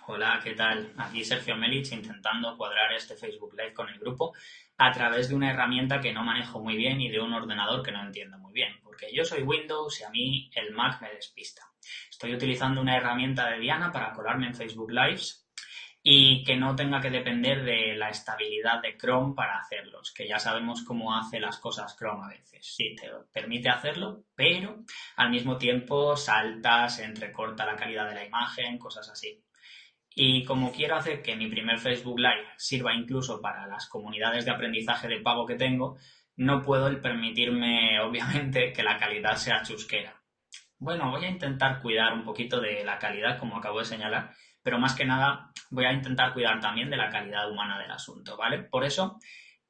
Hola, ¿qué tal? Aquí Sergio Melich intentando cuadrar este Facebook Live con el grupo a través de una herramienta que no manejo muy bien y de un ordenador que no entiendo muy bien, porque yo soy Windows y a mí el Mac me despista. Estoy utilizando una herramienta de Diana para colarme en Facebook Lives y que no tenga que depender de la estabilidad de Chrome para hacerlos, que ya sabemos cómo hace las cosas Chrome a veces. Sí, te permite hacerlo, pero al mismo tiempo salta, se entrecorta la calidad de la imagen, cosas así. Y como quiero hacer que mi primer Facebook Live sirva incluso para las comunidades de aprendizaje de pago que tengo, no puedo el permitirme, obviamente, que la calidad sea chusquera. Bueno, voy a intentar cuidar un poquito de la calidad, como acabo de señalar, pero más que nada voy a intentar cuidar también de la calidad humana del asunto, ¿vale? Por eso,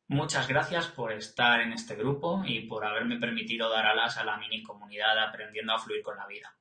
muchas gracias por estar en este grupo y por haberme permitido dar alas a la mini comunidad aprendiendo a fluir con la vida.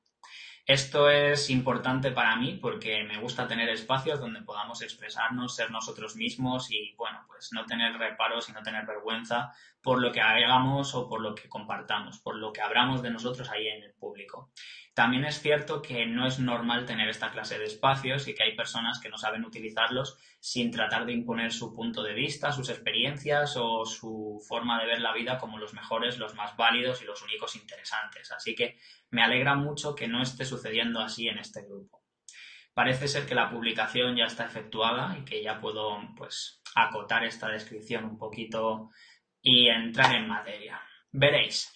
Esto es importante para mí porque me gusta tener espacios donde podamos expresarnos, ser nosotros mismos y, bueno, pues no tener reparos y no tener vergüenza por lo que hagamos o por lo que compartamos, por lo que hablamos de nosotros ahí en el público. También es cierto que no es normal tener esta clase de espacios y que hay personas que no saben utilizarlos sin tratar de imponer su punto de vista, sus experiencias o su forma de ver la vida como los mejores, los más válidos y los únicos interesantes. Así que me alegra mucho que no esté sucediendo así en este grupo. Parece ser que la publicación ya está efectuada y que ya puedo, pues, acotar esta descripción un poquito y entrar en materia. Veréis,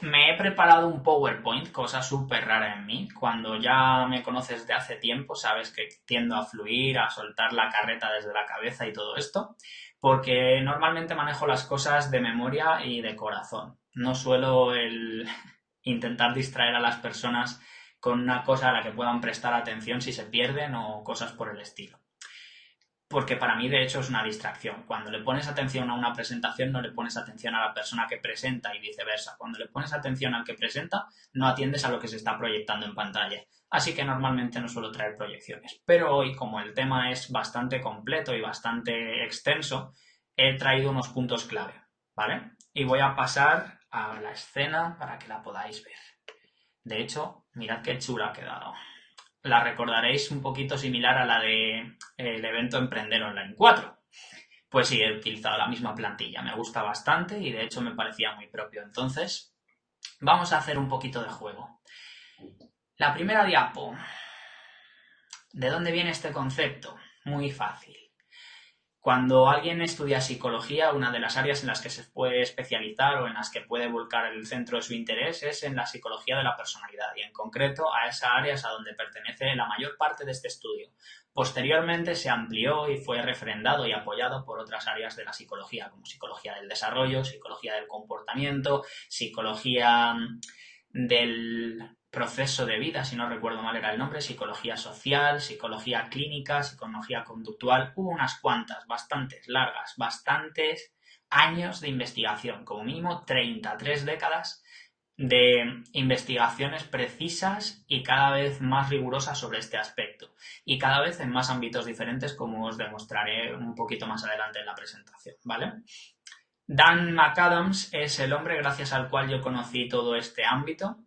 me he preparado un PowerPoint, cosa súper rara en mí. Cuando ya me conoces de hace tiempo, sabes que tiendo a fluir, a soltar la carreta desde la cabeza y todo esto, porque normalmente manejo las cosas de memoria y de corazón. No suelo intentar distraer a las personas con una cosa a la que puedan prestar atención si se pierden o cosas por el estilo. Porque para mí, de hecho, es una distracción. Cuando le pones atención a una presentación, no le pones atención a la persona que presenta y viceversa. Cuando le pones atención al que presenta, no atiendes a lo que se está proyectando en pantalla. Así que normalmente no suelo traer proyecciones. Pero hoy, como el tema es bastante completo y bastante extenso, he traído unos puntos clave, ¿vale? Y voy a pasar a la escena para que la podáis ver. De hecho, mirad qué chula ha quedado. La recordaréis un poquito similar a la de el evento Emprender Online 4. Pues sí, he utilizado la misma plantilla, me gusta bastante y de hecho me parecía muy propio. Entonces, vamos a hacer un poquito de juego. La primera diapo. ¿De dónde viene este concepto? Muy fácil. Cuando alguien estudia psicología, una de las áreas en las que se puede especializar o en las que puede volcar el centro de su interés es en la psicología de la personalidad y en concreto a esa área es a donde pertenece la mayor parte de este estudio. Posteriormente se amplió y fue refrendado y apoyado por otras áreas de la psicología, como psicología del desarrollo, psicología del comportamiento, psicología del proceso de vida, si no recuerdo mal era el nombre, psicología social, psicología clínica, psicología conductual, hubo unas cuantas, bastantes largas, bastantes años de investigación, como mínimo 33 décadas de investigaciones precisas y cada vez más rigurosas sobre este aspecto y cada vez en más ámbitos diferentes, como os demostraré un poquito más adelante en la presentación, ¿vale? Dan McAdams es el hombre gracias al cual yo conocí todo este ámbito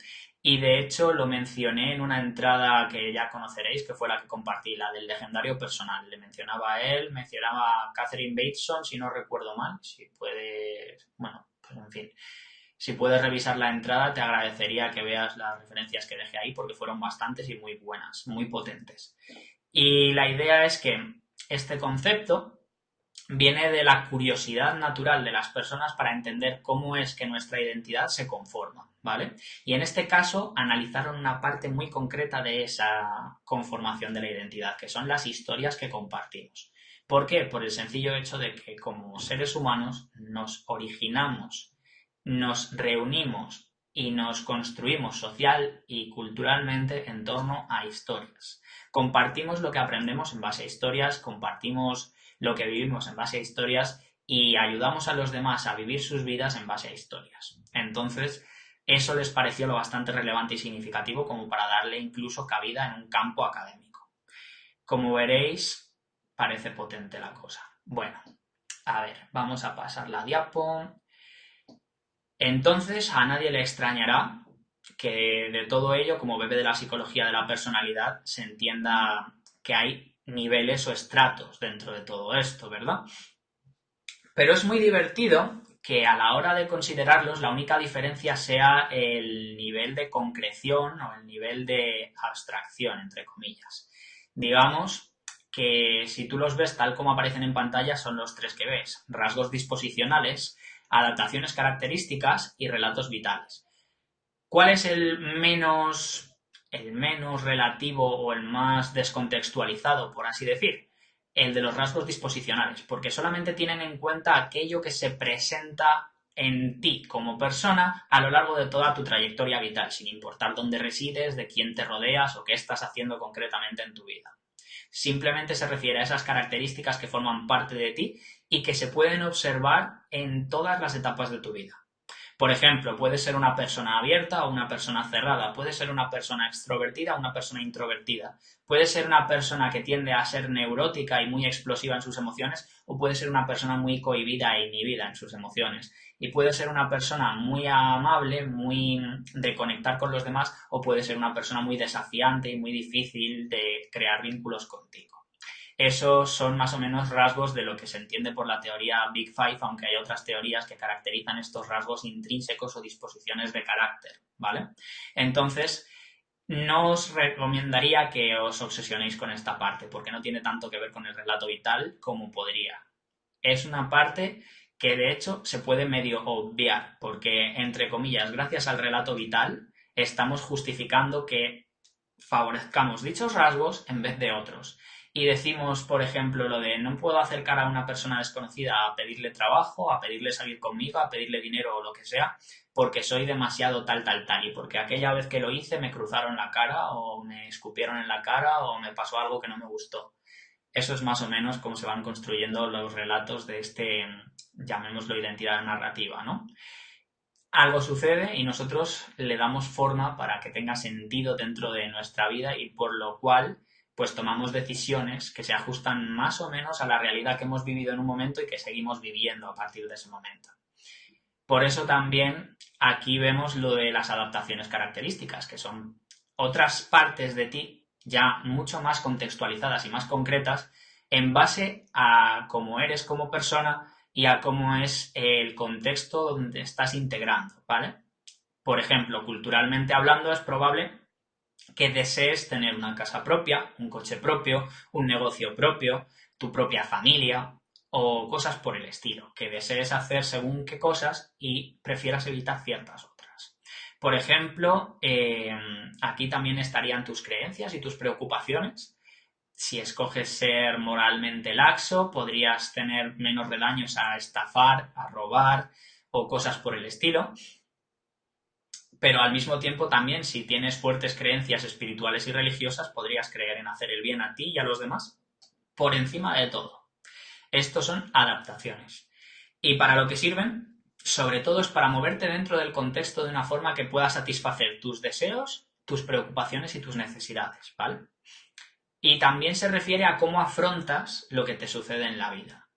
y de hecho lo mencioné en una entrada que ya conoceréis, que fue la que compartí, la del legendario personal. Le mencionaba a él, mencionaba a Catherine Bateson, si no recuerdo mal, si puedes, bueno, pues en fin, si puedes revisar la entrada te agradecería que veas las referencias que dejé ahí porque fueron bastantes y muy buenas, muy potentes. Y la idea es que este concepto viene de la curiosidad natural de las personas para entender cómo es que nuestra identidad se conforma, ¿vale? Y en este caso analizaron una parte muy concreta de esa conformación de la identidad, que son las historias que compartimos. ¿Por qué? Por el sencillo hecho de que como seres humanos nos originamos, nos reunimos y nos construimos social y culturalmente en torno a historias. Compartimos lo que aprendemos en base a historias, compartimos lo que vivimos en base a historias y ayudamos a los demás a vivir sus vidas en base a historias. Entonces, eso les pareció lo bastante relevante y significativo como para darle incluso cabida en un campo académico. Como veréis, parece potente la cosa. Bueno, a ver, vamos a pasar la diapo. Entonces, a nadie le extrañará que de todo ello, como bebe de la psicología de la personalidad, se entienda que hay niveles o estratos dentro de todo esto, ¿verdad? Pero es muy divertido que a la hora de considerarlos la única diferencia sea el nivel de concreción o el nivel de abstracción, entre comillas. Digamos que si tú los ves tal como aparecen en pantalla son los tres que ves: rasgos disposicionales, adaptaciones características y relatos vitales. ¿Cuál es el menos relativo o el más descontextualizado, por así decir? El de los rasgos disposicionales, porque solamente tienen en cuenta aquello que se presenta en ti como persona a lo largo de toda tu trayectoria vital, sin importar dónde resides, de quién te rodeas o qué estás haciendo concretamente en tu vida. Simplemente se refiere a esas características que forman parte de ti y que se pueden observar en todas las etapas de tu vida. Por ejemplo, puede ser una persona abierta o una persona cerrada, puede ser una persona extrovertida o una persona introvertida, puede ser una persona que tiende a ser neurótica y muy explosiva en sus emociones, o puede ser una persona muy cohibida e inhibida en sus emociones, y puede ser una persona muy amable, muy de conectar con los demás, o puede ser una persona muy desafiante y muy difícil de crear vínculos contigo. Esos son más o menos rasgos de lo que se entiende por la teoría Big Five, aunque hay otras teorías que caracterizan estos rasgos intrínsecos o disposiciones de carácter, ¿vale? Entonces, no os recomendaría que os obsesionéis con esta parte, porque no tiene tanto que ver con el relato vital como podría. Es una parte que de hecho se puede medio obviar, porque, entre comillas, gracias al relato vital, estamos justificando que favorezcamos dichos rasgos en vez de otros. Y decimos, por ejemplo, lo de no puedo acercar a una persona desconocida a pedirle trabajo, a pedirle salir conmigo, a pedirle dinero o lo que sea, porque soy demasiado tal, y porque aquella vez que lo hice me cruzaron la cara o me escupieron en la cara o me pasó algo que no me gustó. Eso es más o menos cómo se van construyendo los relatos de llamémoslo, identidad narrativa, ¿no? Algo sucede y nosotros le damos forma para que tenga sentido dentro de nuestra vida, y por lo cual pues tomamos decisiones que se ajustan más o menos a la realidad que hemos vivido en un momento y que seguimos viviendo a partir de ese momento. Por eso también aquí vemos lo de las adaptaciones características, que son otras partes de ti ya mucho más contextualizadas y más concretas en base a cómo eres como persona y a cómo es el contexto donde estás integrando, ¿vale? Por ejemplo, culturalmente hablando, es probable que desees tener una casa propia, un coche propio, un negocio propio, tu propia familia o cosas por el estilo, que desees hacer según qué cosas y prefieras evitar ciertas otras. Por ejemplo, aquí también estarían tus creencias y tus preocupaciones. Si escoges ser moralmente laxo, podrías tener menos redaños a estafar, a robar o cosas por el estilo. Pero al mismo tiempo también, si tienes fuertes creencias espirituales y religiosas, podrías creer en hacer el bien a ti y a los demás por encima de todo. Estos son adaptaciones. Y para lo que sirven, sobre todo, es para moverte dentro del contexto de una forma que pueda satisfacer tus deseos, tus preocupaciones y tus necesidades, ¿vale? Y también se refiere a cómo afrontas lo que te sucede en la vida.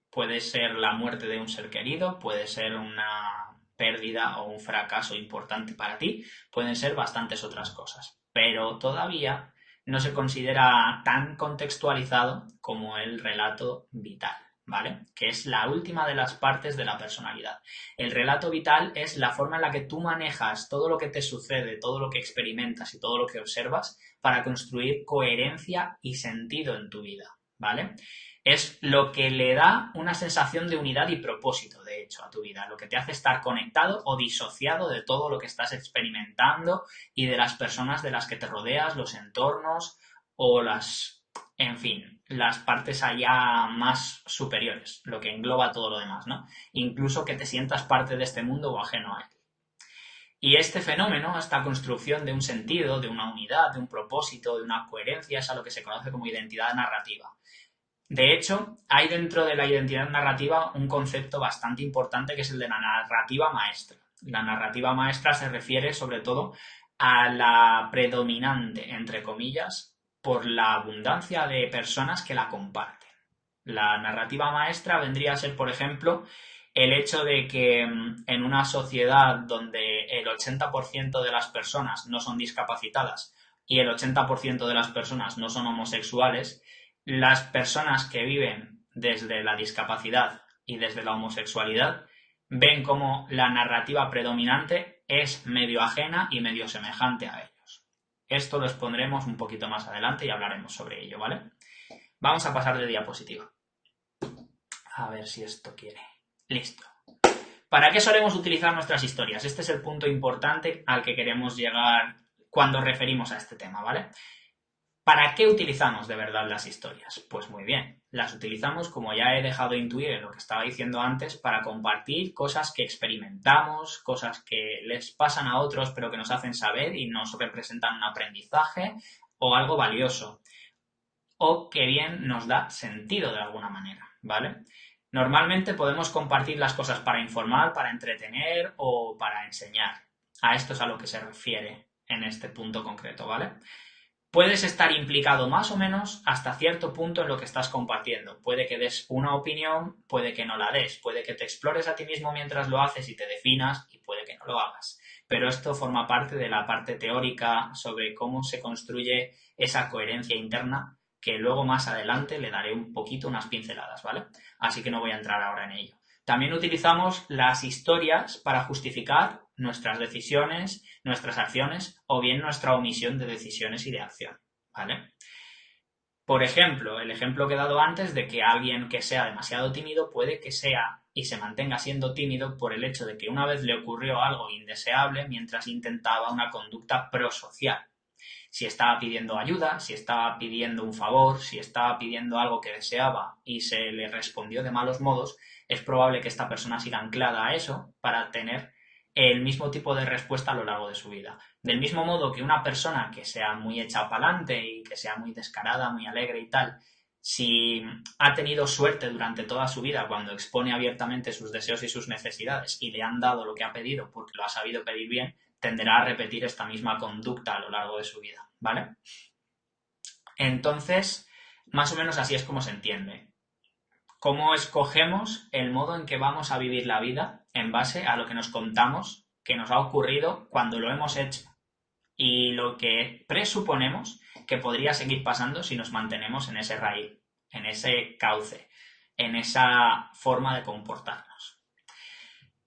Puede ser la muerte de un ser querido, puede ser una pérdida o un fracaso importante para ti, pueden ser bastantes otras cosas, pero todavía no se considera tan contextualizado como el relato vital, ¿vale? Que es la última de las partes de la personalidad. El relato vital es la forma en la que tú manejas todo lo que te sucede, todo lo que experimentas y todo lo que observas para construir coherencia y sentido en tu vida, ¿vale? Es lo que le da una sensación de unidad y propósito, de hecho, a tu vida, lo que te hace estar conectado o disociado de todo lo que estás experimentando y de las personas de las que te rodeas, los entornos o en fin, las partes allá más superiores, lo que engloba todo lo demás, ¿no? Incluso que te sientas parte de este mundo o ajeno a él. Y este fenómeno, esta construcción de un sentido, de una unidad, de un propósito, de una coherencia, es a lo que se conoce como identidad narrativa. De hecho, hay dentro de la identidad narrativa un concepto bastante importante que es el de la narrativa maestra. La narrativa maestra se refiere sobre todo a la predominante, entre comillas, por la abundancia de personas que la comparten. La narrativa maestra vendría a ser, por ejemplo, el hecho de que en una sociedad donde el 80% de las personas no son discapacitadas y el 80% de las personas no son homosexuales, las personas que viven desde la discapacidad y desde la homosexualidad ven como la narrativa predominante es medio ajena y medio semejante a ellos. Esto lo expondremos un poquito más adelante y hablaremos sobre ello, ¿vale? Vamos a pasar de diapositiva. A ver si esto quiere. Listo. ¿Para qué solemos utilizar nuestras historias? Este es el punto importante al que queremos llegar cuando referimos a este tema, ¿vale? ¿Para qué utilizamos de verdad las historias? Pues muy bien, las utilizamos, como ya he dejado intuir en lo que estaba diciendo antes, para compartir cosas que experimentamos, cosas que les pasan a otros pero que nos hacen saber y nos representan un aprendizaje o algo valioso, o que bien nos da sentido de alguna manera, ¿vale? Normalmente podemos compartir las cosas para informar, para entretener o para enseñar. A esto es a lo que se refiere en este punto concreto, ¿vale? Puedes estar implicado más o menos hasta cierto punto en lo que estás compartiendo. Puede que des una opinión, puede que no la des, puede que te explores a ti mismo mientras lo haces y te definas y puede que no lo hagas. Pero esto forma parte de la parte teórica sobre cómo se construye esa coherencia interna que luego más adelante le daré un poquito unas pinceladas, ¿vale? Así que no voy a entrar ahora en ello. También utilizamos las historias para justificar nuestras decisiones, nuestras acciones o bien nuestra omisión de decisiones y de acción, ¿vale? Por ejemplo, el ejemplo que he dado antes de que alguien que sea demasiado tímido puede que sea y se mantenga siendo tímido por el hecho de que una vez le ocurrió algo indeseable mientras intentaba una conducta prosocial. Si estaba pidiendo ayuda, si estaba pidiendo un favor, si estaba pidiendo algo que deseaba y se le respondió de malos modos, es probable que esta persona siga anclada a eso para tener el mismo tipo de respuesta a lo largo de su vida. Del mismo modo que una persona que sea muy hecha pa'lante y que sea muy descarada, muy alegre y tal, si ha tenido suerte durante toda su vida cuando expone abiertamente sus deseos y sus necesidades y le han dado lo que ha pedido porque lo ha sabido pedir bien, tenderá a repetir esta misma conducta a lo largo de su vida, ¿vale? Entonces, más o menos así es como se entiende. ¿Cómo escogemos el modo en que vamos a vivir la vida en base a lo que nos contamos que nos ha ocurrido cuando lo hemos hecho? Y lo que presuponemos que podría seguir pasando si nos mantenemos en ese raíl, en ese cauce, en esa forma de comportarnos.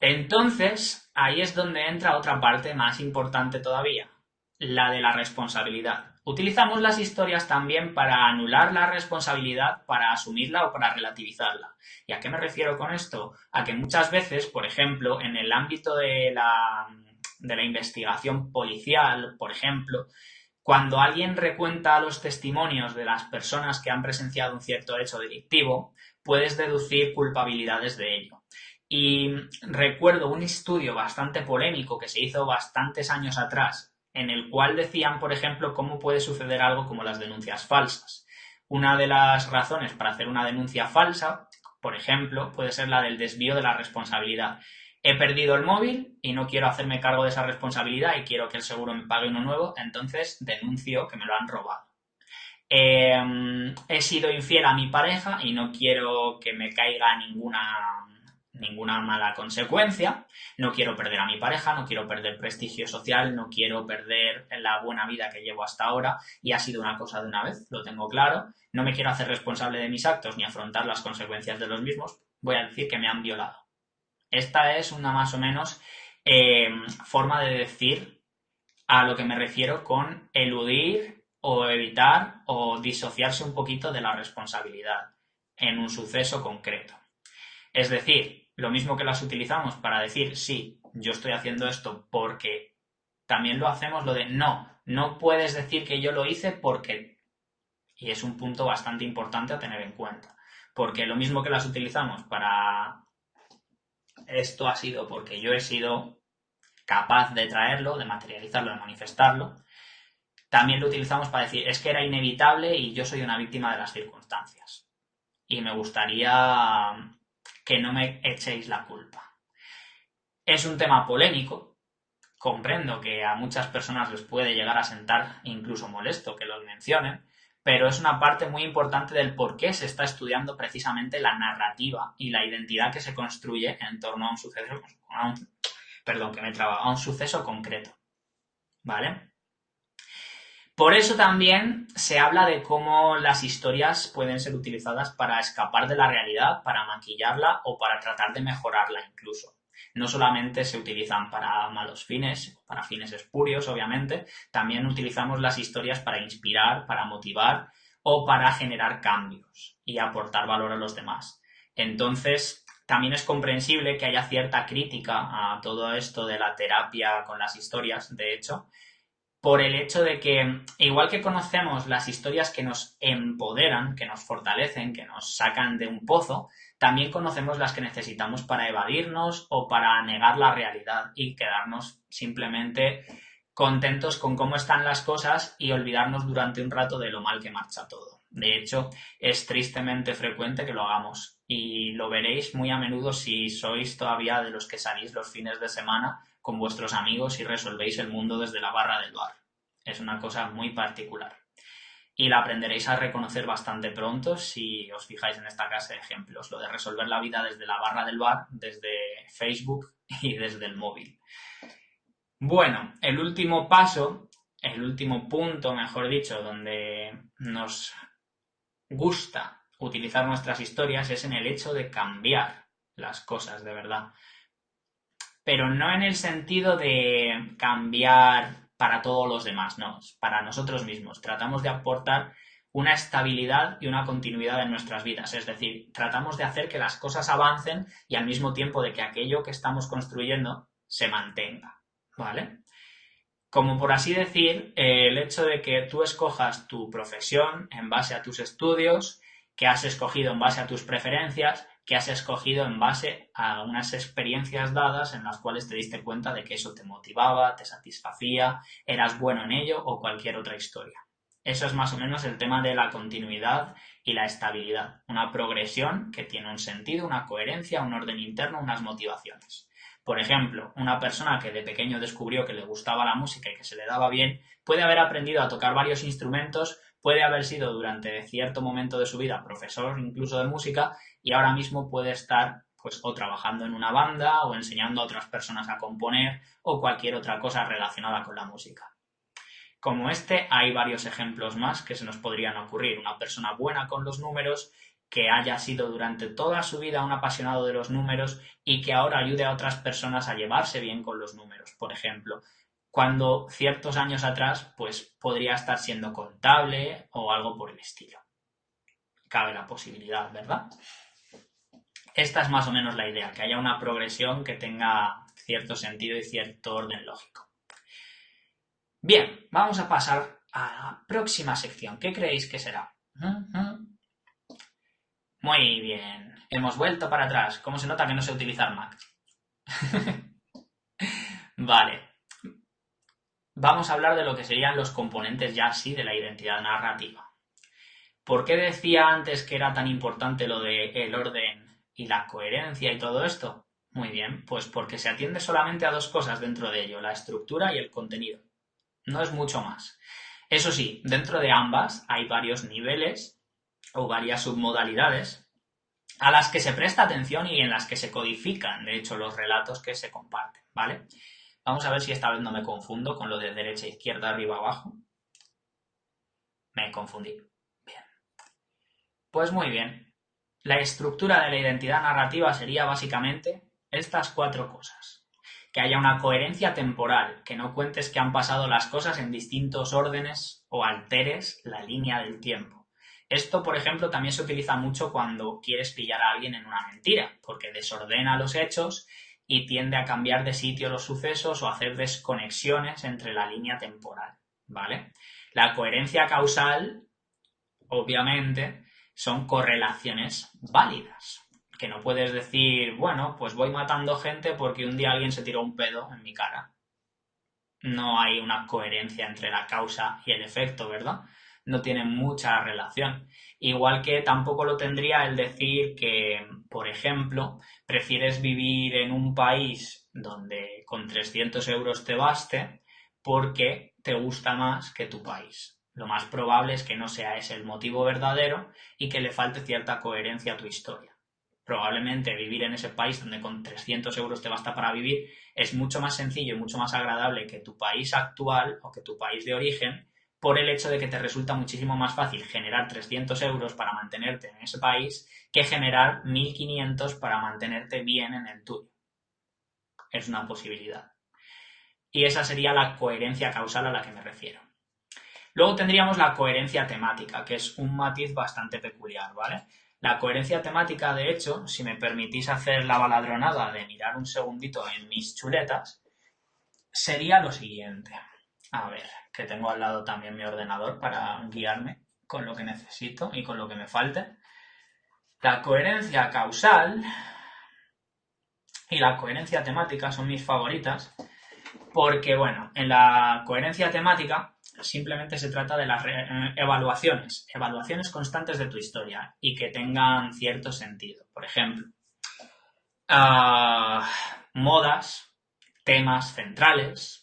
Entonces, ahí es donde entra otra parte más importante todavía, la de la responsabilidad. Utilizamos las historias también para anular la responsabilidad, para asumirla o para relativizarla. ¿Y a qué me refiero con esto? A que muchas veces, por ejemplo, en el ámbito de la investigación policial, por ejemplo, cuando alguien recuenta los testimonios de las personas que han presenciado un cierto hecho delictivo, puedes deducir culpabilidades de ello. Y recuerdo un estudio bastante polémico que se hizo bastantes años atrás, en el cual decían, por ejemplo, cómo puede suceder algo como las denuncias falsas. Una de las razones para hacer una denuncia falsa, por ejemplo, puede ser la del desvío de la responsabilidad. He perdido el móvil y no quiero hacerme cargo de esa responsabilidad y quiero que el seguro me pague uno nuevo, entonces denuncio que me lo han robado. He sido infiel a mi pareja y no quiero que me caiga ninguna mala consecuencia. No quiero perder a mi pareja, no quiero perder prestigio social, no quiero perder la buena vida que llevo hasta ahora y ha sido una cosa de una vez, lo tengo claro. No me quiero hacer responsable de mis actos ni afrontar las consecuencias de los mismos. Voy a decir que me han violado. Esta es una más o menos forma de decir a lo que me refiero con eludir o evitar o disociarse un poquito de la responsabilidad en un suceso concreto. Es decir, lo mismo que las utilizamos para decir, sí, yo estoy haciendo esto porque también lo hacemos lo de no puedes decir que yo lo hice porque... Y es un punto bastante importante a tener en cuenta. Porque lo mismo que las utilizamos para... Esto ha sido porque yo he sido capaz de traerlo, de materializarlo, de manifestarlo. También lo utilizamos para decir, es que era inevitable y yo soy una víctima de las circunstancias. Y me gustaría que no me echéis la culpa. Es un tema polémico. Comprendo que a muchas personas les puede llegar a sentar incluso molesto que los mencionen, pero es una parte muy importante del por qué se está estudiando precisamente la narrativa y la identidad que se construye en torno a un suceso, a un suceso concreto. ¿Vale? Por eso también se habla de cómo las historias pueden ser utilizadas para escapar de la realidad, para maquillarla o para tratar de mejorarla incluso. No solamente se utilizan para malos fines, para fines espurios, obviamente, también utilizamos las historias para inspirar, para motivar o para generar cambios y aportar valor a los demás. Entonces, también es comprensible que haya cierta crítica a todo esto de la terapia con las historias, de hecho, por el hecho de que, igual que conocemos las historias que nos empoderan, que nos fortalecen, que nos sacan de un pozo, también conocemos las que necesitamos para evadirnos o para negar la realidad y quedarnos simplemente contentos con cómo están las cosas y olvidarnos durante un rato de lo mal que marcha todo. De hecho, es tristemente frecuente que lo hagamos y lo veréis muy a menudo si sois todavía de los que salís los fines de semana con vuestros amigos y resolvéis el mundo desde la barra del bar. Es una cosa muy particular. Y la aprenderéis a reconocer bastante pronto si os fijáis en esta clase de ejemplos. Lo de resolver la vida desde la barra del bar, desde Facebook y desde el móvil. Bueno, el último paso, el último punto, mejor dicho, donde nos gusta utilizar nuestras historias es en el hecho de cambiar las cosas de verdad. Pero no en el sentido de cambiar para todos los demás, no, para nosotros mismos. Tratamos de aportar una estabilidad y una continuidad en nuestras vidas, es decir, tratamos de hacer que las cosas avancen y al mismo tiempo de que aquello que estamos construyendo se mantenga, ¿vale? Como por así decir, el hecho de que tú escojas tu profesión en base a tus estudios, que has escogido en base a tus preferencias, que has escogido en base a unas experiencias dadas en las cuales te diste cuenta de que eso te motivaba, te satisfacía, eras bueno en ello o cualquier otra historia. Eso es más o menos el tema de la continuidad y la estabilidad. Una progresión que tiene un sentido, una coherencia, un orden interno, unas motivaciones. Por ejemplo, una persona que de pequeño descubrió que le gustaba la música y que se le daba bien, puede haber aprendido a tocar varios instrumentos, puede haber sido durante cierto momento de su vida profesor incluso de música y ahora mismo puede estar pues o trabajando en una banda o enseñando a otras personas a componer o cualquier otra cosa relacionada con la música. Como este, hay varios ejemplos más que se nos podrían ocurrir. Una persona buena con los números, que haya sido durante toda su vida un apasionado de los números y que ahora ayude a otras personas a llevarse bien con los números, por ejemplo. Cuando ciertos años atrás, pues podría estar siendo contable o algo por el estilo. Cabe la posibilidad, ¿verdad? Esta es más o menos la idea, que haya una progresión que tenga cierto sentido y cierto orden lógico. Bien, vamos a pasar a la próxima sección. ¿Qué creéis que será? Muy bien, hemos vuelto para atrás. ¿Cómo se nota que no sé utilizar Mac? Vale. Vamos a hablar de lo que serían los componentes ya así de la identidad narrativa. ¿Por qué decía antes que era tan importante lo del orden y la coherencia y todo esto? Muy bien, pues porque se atiende solamente a dos cosas dentro de ello, la estructura y el contenido. No es mucho más. Eso sí, dentro de ambas hay varios niveles o varias submodalidades a las que se presta atención y en las que se codifican, de hecho, los relatos que se comparten, ¿vale? Vamos a ver si esta vez no me confundo con lo de derecha, izquierda, arriba, abajo. Me confundí. Bien. Pues muy bien. La estructura de la identidad narrativa sería básicamente estas cuatro cosas. Que haya una coherencia temporal, que no cuentes que han pasado las cosas en distintos órdenes o alteres la línea del tiempo. Esto, por ejemplo, también se utiliza mucho cuando quieres pillar a alguien en una mentira, porque desordena los hechos y tiende a cambiar de sitio los sucesos o a hacer desconexiones entre la línea temporal, ¿vale? La coherencia causal, obviamente, son correlaciones válidas. Que no puedes decir, bueno, pues voy matando gente porque un día alguien se tiró un pedo en mi cara. No hay una coherencia entre la causa y el efecto, ¿verdad? No tienen mucha relación. Igual que tampoco lo tendría el decir que, por ejemplo, prefieres vivir en un país donde con 300 euros te baste porque te gusta más que tu país. Lo más probable es que no sea ese el motivo verdadero y que le falte cierta coherencia a tu historia. Probablemente vivir en ese país donde con 300 euros te basta para vivir es mucho más sencillo y mucho más agradable que tu país actual o que tu país de origen, por el hecho de que te resulta muchísimo más fácil generar 300 euros para mantenerte en ese país que generar 1.500 para mantenerte bien en el tuyo. Es una posibilidad. Y esa sería la coherencia causal a la que me refiero. Luego tendríamos la coherencia temática, que es un matiz bastante peculiar, ¿vale? La coherencia temática, de hecho, si me permitís hacer la baladronada de mirar un segundito en mis chuletas, sería lo siguiente. A ver, que tengo al lado también mi ordenador para guiarme con lo que necesito y con lo que me falte. La coherencia causal y la coherencia temática son mis favoritas porque, bueno, en la coherencia temática simplemente se trata de las evaluaciones constantes de tu historia y que tengan cierto sentido. Por ejemplo, modas, temas centrales,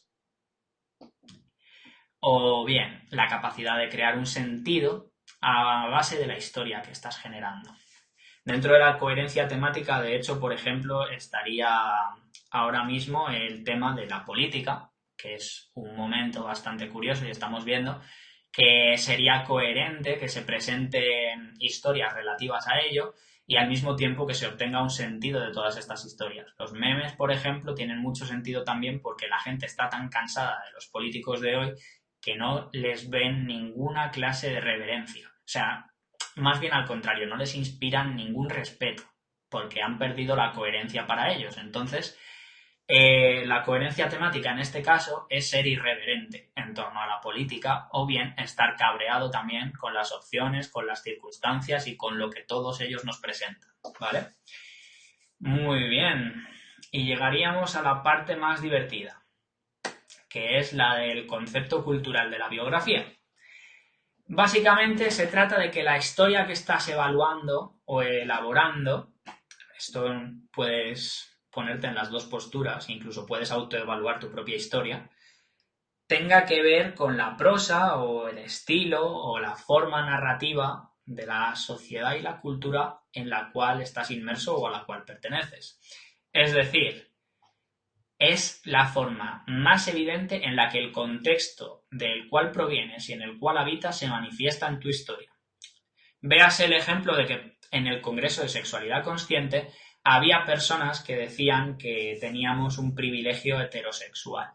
o bien la capacidad de crear un sentido a base de la historia que estás generando. Dentro de la coherencia temática, de hecho, por ejemplo, estaría ahora mismo el tema de la política, que es un momento bastante curioso y estamos viendo que sería coherente que se presenten historias relativas a ello y al mismo tiempo que se obtenga un sentido de todas estas historias. Los memes, por ejemplo, tienen mucho sentido también porque la gente está tan cansada de los políticos de hoy que no les ven ninguna clase de reverencia. O sea, más bien al contrario, no les inspiran ningún respeto porque han perdido la coherencia para ellos. Entonces, la coherencia temática en este caso es ser irreverente en torno a la política o bien estar cabreado también con las opciones, con las circunstancias y con lo que todos ellos nos presentan, ¿vale? Muy bien. Y llegaríamos a la parte más divertida, que es la del concepto cultural de la biografía. Básicamente se trata de que la historia que estás evaluando o elaborando, esto puedes ponerte en las dos posturas, incluso puedes autoevaluar tu propia historia, tenga que ver con la prosa o el estilo o la forma narrativa de la sociedad y la cultura en la cual estás inmerso o a la cual perteneces. Es decir, es la forma más evidente en la que el contexto del cual provienes y en el cual habitas se manifiesta en tu historia. Véase el ejemplo de que en el Congreso de Sexualidad Consciente había personas que decían que teníamos un privilegio heterosexual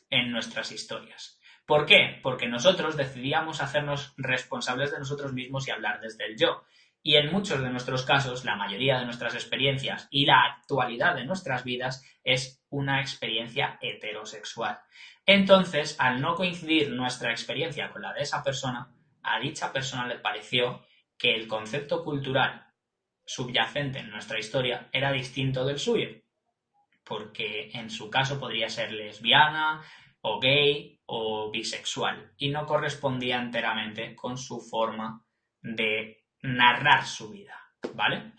en nuestras historias. ¿Por qué? Porque nosotros decidíamos hacernos responsables de nosotros mismos y hablar desde el yo. Y en muchos de nuestros casos, la mayoría de nuestras experiencias y la actualidad de nuestras vidas es una experiencia heterosexual. Entonces, al no coincidir nuestra experiencia con la de esa persona, a dicha persona le pareció que el concepto cultural subyacente en nuestra historia era distinto del suyo, porque en su caso podría ser lesbiana o gay o bisexual y no correspondía enteramente con su forma de narrar su vida, ¿vale?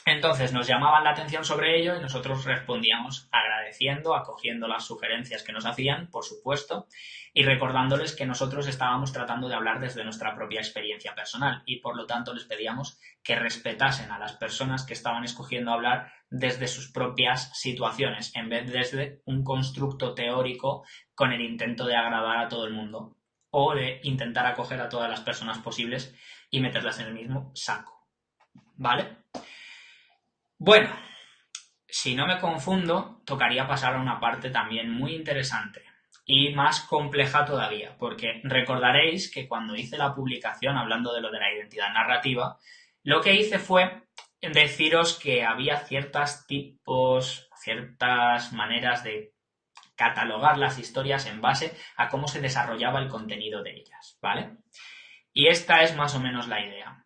Entonces nos llamaban la atención sobre ello y nosotros respondíamos agradeciendo, acogiendo las sugerencias que nos hacían, por supuesto, y recordándoles que nosotros estábamos tratando de hablar desde nuestra propia experiencia personal y por lo tanto les pedíamos que respetasen a las personas que estaban escogiendo hablar desde sus propias situaciones en vez desde un constructo teórico con el intento de agradar a todo el mundo o de intentar acoger a todas las personas posibles y meterlas en el mismo saco, ¿vale? Bueno, si no me confundo, tocaría pasar a una parte también muy interesante y más compleja todavía, porque recordaréis que cuando hice la publicación hablando de lo de la identidad narrativa, lo que hice fue deciros que había ciertas maneras de catalogar las historias en base a cómo se desarrollaba el contenido de ellas, ¿vale? Y esta es más o menos la idea.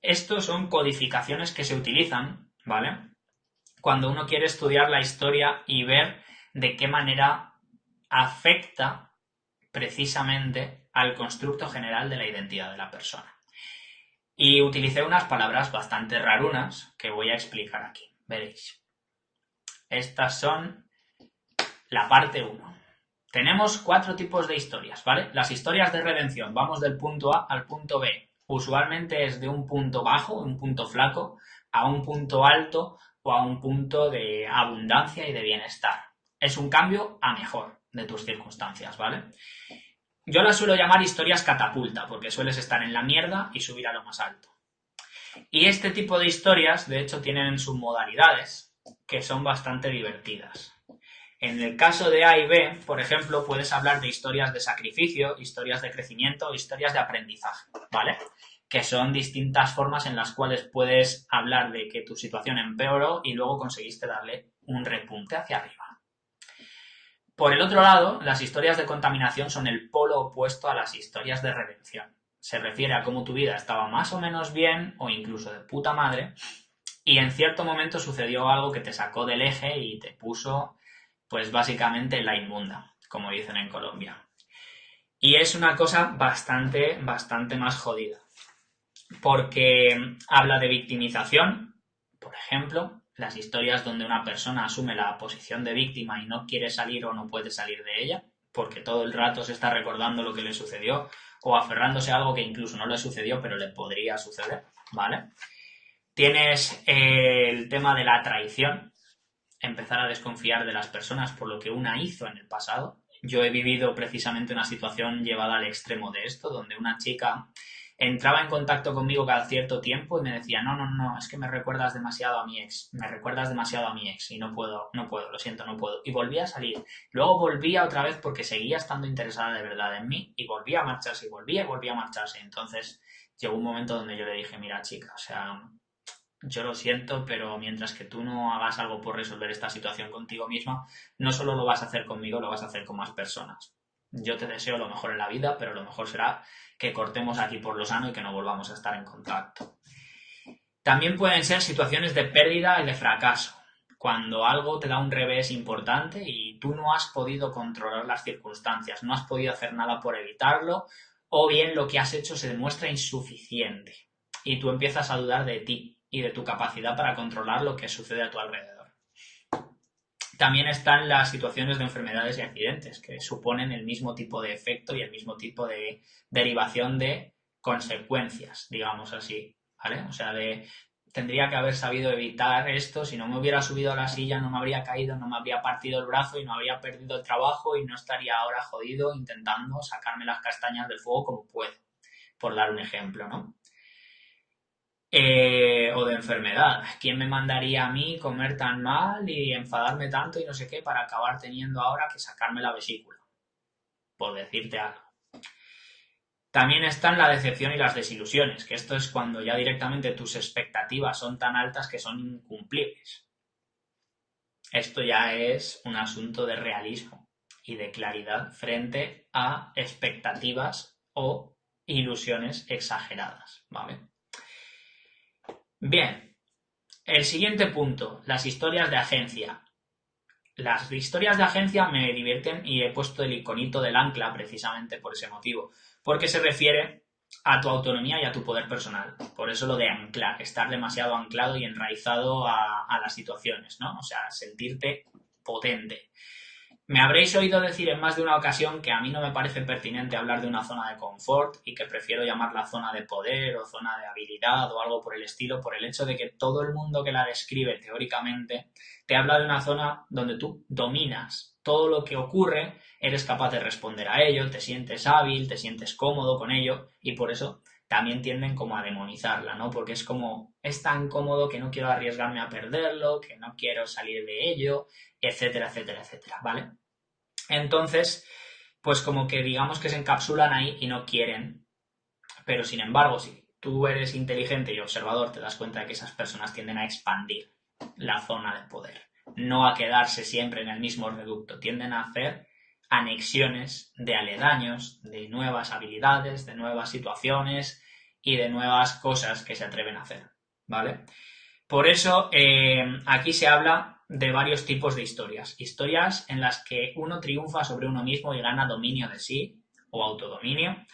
Estos son codificaciones que se utilizan, ¿vale?, cuando uno quiere estudiar la historia y ver de qué manera afecta precisamente al constructo general de la identidad de la persona. Y utilicé unas palabras bastante rarunas que voy a explicar aquí, veréis. Estas son la parte 1. Tenemos 4 tipos de historias, ¿vale? Las historias de redención, vamos del punto A al punto B. Usualmente es de un punto bajo, un punto flaco, a un punto alto o a un punto de abundancia y de bienestar. Es un cambio a mejor de tus circunstancias, ¿vale? Yo las suelo llamar historias catapulta, porque sueles estar en la mierda y subir a lo más alto. Y este tipo de historias, de hecho, tienen submodalidades que son bastante divertidas. En el caso de A y B, por ejemplo, puedes hablar de historias de sacrificio, historias de crecimiento, historias de aprendizaje, ¿vale? Que son distintas formas en las cuales puedes hablar de que tu situación empeoró y luego conseguiste darle un repunte hacia arriba. Por el otro lado, las historias de contaminación son el polo opuesto a las historias de redención. Se refiere a cómo tu vida estaba más o menos bien o incluso de puta madre y en cierto momento sucedió algo que te sacó del eje y te puso, pues básicamente la inmunda, como dicen en Colombia. Y es una cosa bastante más jodida. Porque habla de victimización, por ejemplo, las historias donde una persona asume la posición de víctima y no quiere salir o no puede salir de ella, porque todo el rato se está recordando lo que le sucedió o aferrándose a algo que incluso no le sucedió, pero le podría suceder, ¿vale? Tienes el tema de la traición, empezar a desconfiar de las personas por lo que una hizo en el pasado. Yo he vivido precisamente una situación llevada al extremo de esto, donde una chica entraba en contacto conmigo cada cierto tiempo y me decía, no, es que me recuerdas demasiado a mi ex, y no puedo, lo siento, no puedo. Y volvía a salir. Luego volvía otra vez porque seguía estando interesada de verdad en mí y volvía a marcharse y volvía a marcharse. Entonces llegó un momento donde yo le dije, mira chica, o sea, yo lo siento, pero mientras que tú no hagas algo por resolver esta situación contigo misma, no solo lo vas a hacer conmigo, lo vas a hacer con más personas. Yo te deseo lo mejor en la vida, pero lo mejor será que cortemos aquí por lo sano y que no volvamos a estar en contacto. También pueden ser situaciones de pérdida y de fracaso, cuando algo te da un revés importante y tú no has podido controlar las circunstancias, no has podido hacer nada por evitarlo, o bien lo que has hecho se demuestra insuficiente y tú empiezas a dudar de ti y de tu capacidad para controlar lo que sucede a tu alrededor. También están las situaciones de enfermedades y accidentes, que suponen el mismo tipo de efecto y el mismo tipo de derivación de consecuencias, digamos así, ¿vale? O sea, tendría que haber sabido evitar esto, si no me hubiera subido a la silla no me habría caído, no me habría partido el brazo y no habría perdido el trabajo y no estaría ahora jodido intentando sacarme las castañas del fuego como puedo, por dar un ejemplo, ¿no? O de enfermedad. ¿Quién me mandaría a mí comer tan mal y enfadarme tanto y no sé qué para acabar teniendo ahora que sacarme la vesícula? Por decirte algo. También están la decepción y las desilusiones, que esto es cuando ya directamente tus expectativas son tan altas que son incumplibles. Esto ya es un asunto de realismo y de claridad frente a expectativas o ilusiones exageradas, ¿vale? Bien, el siguiente punto, las historias de agencia. Las historias de agencia me divierten y he puesto el iconito del ancla precisamente por ese motivo, porque se refiere a tu autonomía y a tu poder personal. Por eso lo de anclar, estar demasiado anclado y enraizado a las situaciones, ¿no? O sea, sentirte potente. Me habréis oído decir en más de una ocasión que a mí no me parece pertinente hablar de una zona de confort y que prefiero llamarla zona de poder o zona de habilidad o algo por el estilo, por el hecho de que todo el mundo que la describe teóricamente te habla de una zona donde tú dominas todo lo que ocurre, eres capaz de responder a ello, te sientes hábil, te sientes cómodo con ello y por eso también tienden como a demonizarla, ¿no? Porque es como, es tan cómodo que no quiero arriesgarme a perderlo, que no quiero salir de ello, etcétera, etcétera, etcétera, ¿vale? Entonces, pues como que digamos que se encapsulan ahí y no quieren. Pero sin embargo, si tú eres inteligente y observador, te das cuenta de que esas personas tienden a expandir la zona de poder, no a quedarse siempre en el mismo reducto, tienden a hacer anexiones de aledaños, de nuevas habilidades, de nuevas situaciones y de nuevas cosas que se atreven a hacer, ¿vale? Por eso aquí se habla de varios tipos de historias. Historias en las que uno triunfa sobre uno mismo y gana dominio de sí o autodominio.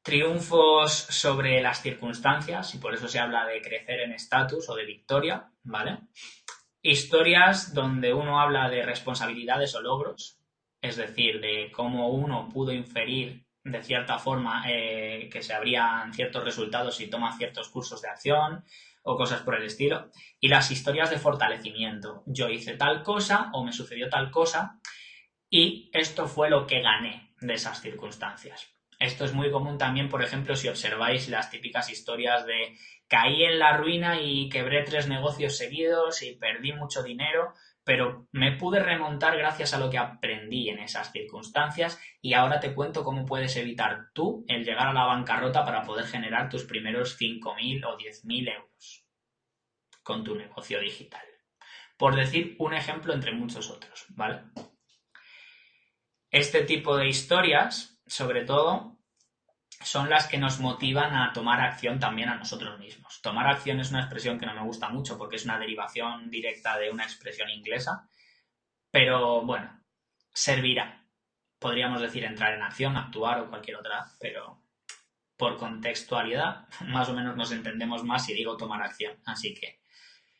Triunfos sobre las circunstancias y por eso se habla de crecer en estatus o de victoria, ¿vale? Historias donde uno habla de responsabilidades o logros, es decir, de cómo uno pudo inferir de cierta forma que se habrían ciertos resultados si toma ciertos cursos de acción o cosas por el estilo. Y las historias de fortalecimiento. Yo hice tal cosa o me sucedió tal cosa y esto fue lo que gané, de esas circunstancias. Esto es muy común también, por ejemplo, si observáis las típicas historias de caí en la ruina y quebré 3 negocios seguidos y perdí mucho dinero, pero me pude remontar gracias a lo que aprendí en esas circunstancias y ahora te cuento cómo puedes evitar tú el llegar a la bancarrota para poder generar tus primeros 5.000 o 10.000 euros con tu negocio digital. Por decir un ejemplo entre muchos otros, ¿vale? Este tipo de historias, sobre todo, son las que nos motivan a tomar acción también a nosotros mismos. Tomar acción es una expresión que no me gusta mucho porque es una derivación directa de una expresión inglesa, pero bueno, servirá. Podríamos decir entrar en acción, actuar o cualquier otra, pero por contextualidad más o menos nos entendemos más si digo tomar acción, así que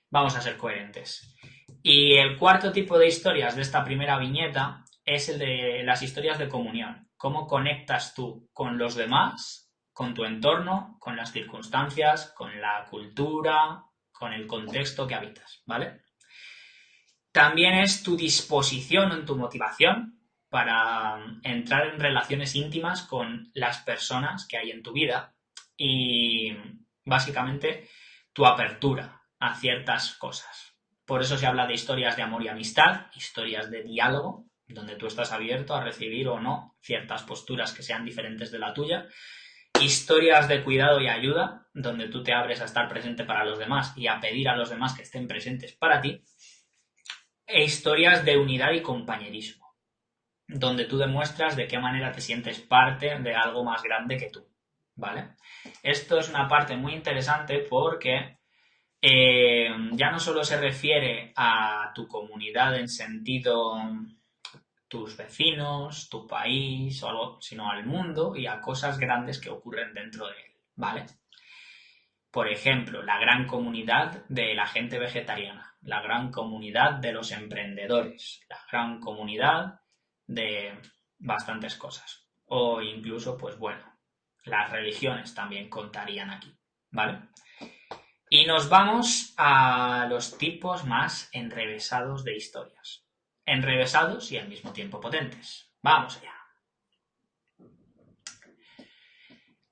vamos a ser coherentes. Y el cuarto tipo de historias de esta primera viñeta es el de las historias de comunión. ¿Cómo conectas tú con los demás, con tu entorno, con las circunstancias, con la cultura, con el contexto que habitas, ¿vale? También es tu disposición o tu motivación para entrar en relaciones íntimas con las personas que hay en tu vida y básicamente tu apertura a ciertas cosas. Por eso se habla de historias de amor y amistad, historias de diálogo, donde tú estás abierto a recibir o no ciertas posturas que sean diferentes de la tuya. Historias de cuidado y ayuda, donde tú te abres a estar presente para los demás y a pedir a los demás que estén presentes para ti. E historias de unidad y compañerismo, donde tú demuestras de qué manera te sientes parte de algo más grande que tú, ¿vale? Esto es una parte muy interesante porque ya no solo se refiere a tu comunidad en sentido tus vecinos, tu país o algo, sino al mundo y a cosas grandes que ocurren dentro de él, ¿vale? Por ejemplo, la gran comunidad de la gente vegetariana, la gran comunidad de los emprendedores, la gran comunidad de bastantes cosas. O incluso, pues bueno, las religiones también contarían aquí, ¿vale? Y nos vamos a los tipos más enrevesados de historias. Enrevesados y al mismo tiempo potentes. Vamos allá.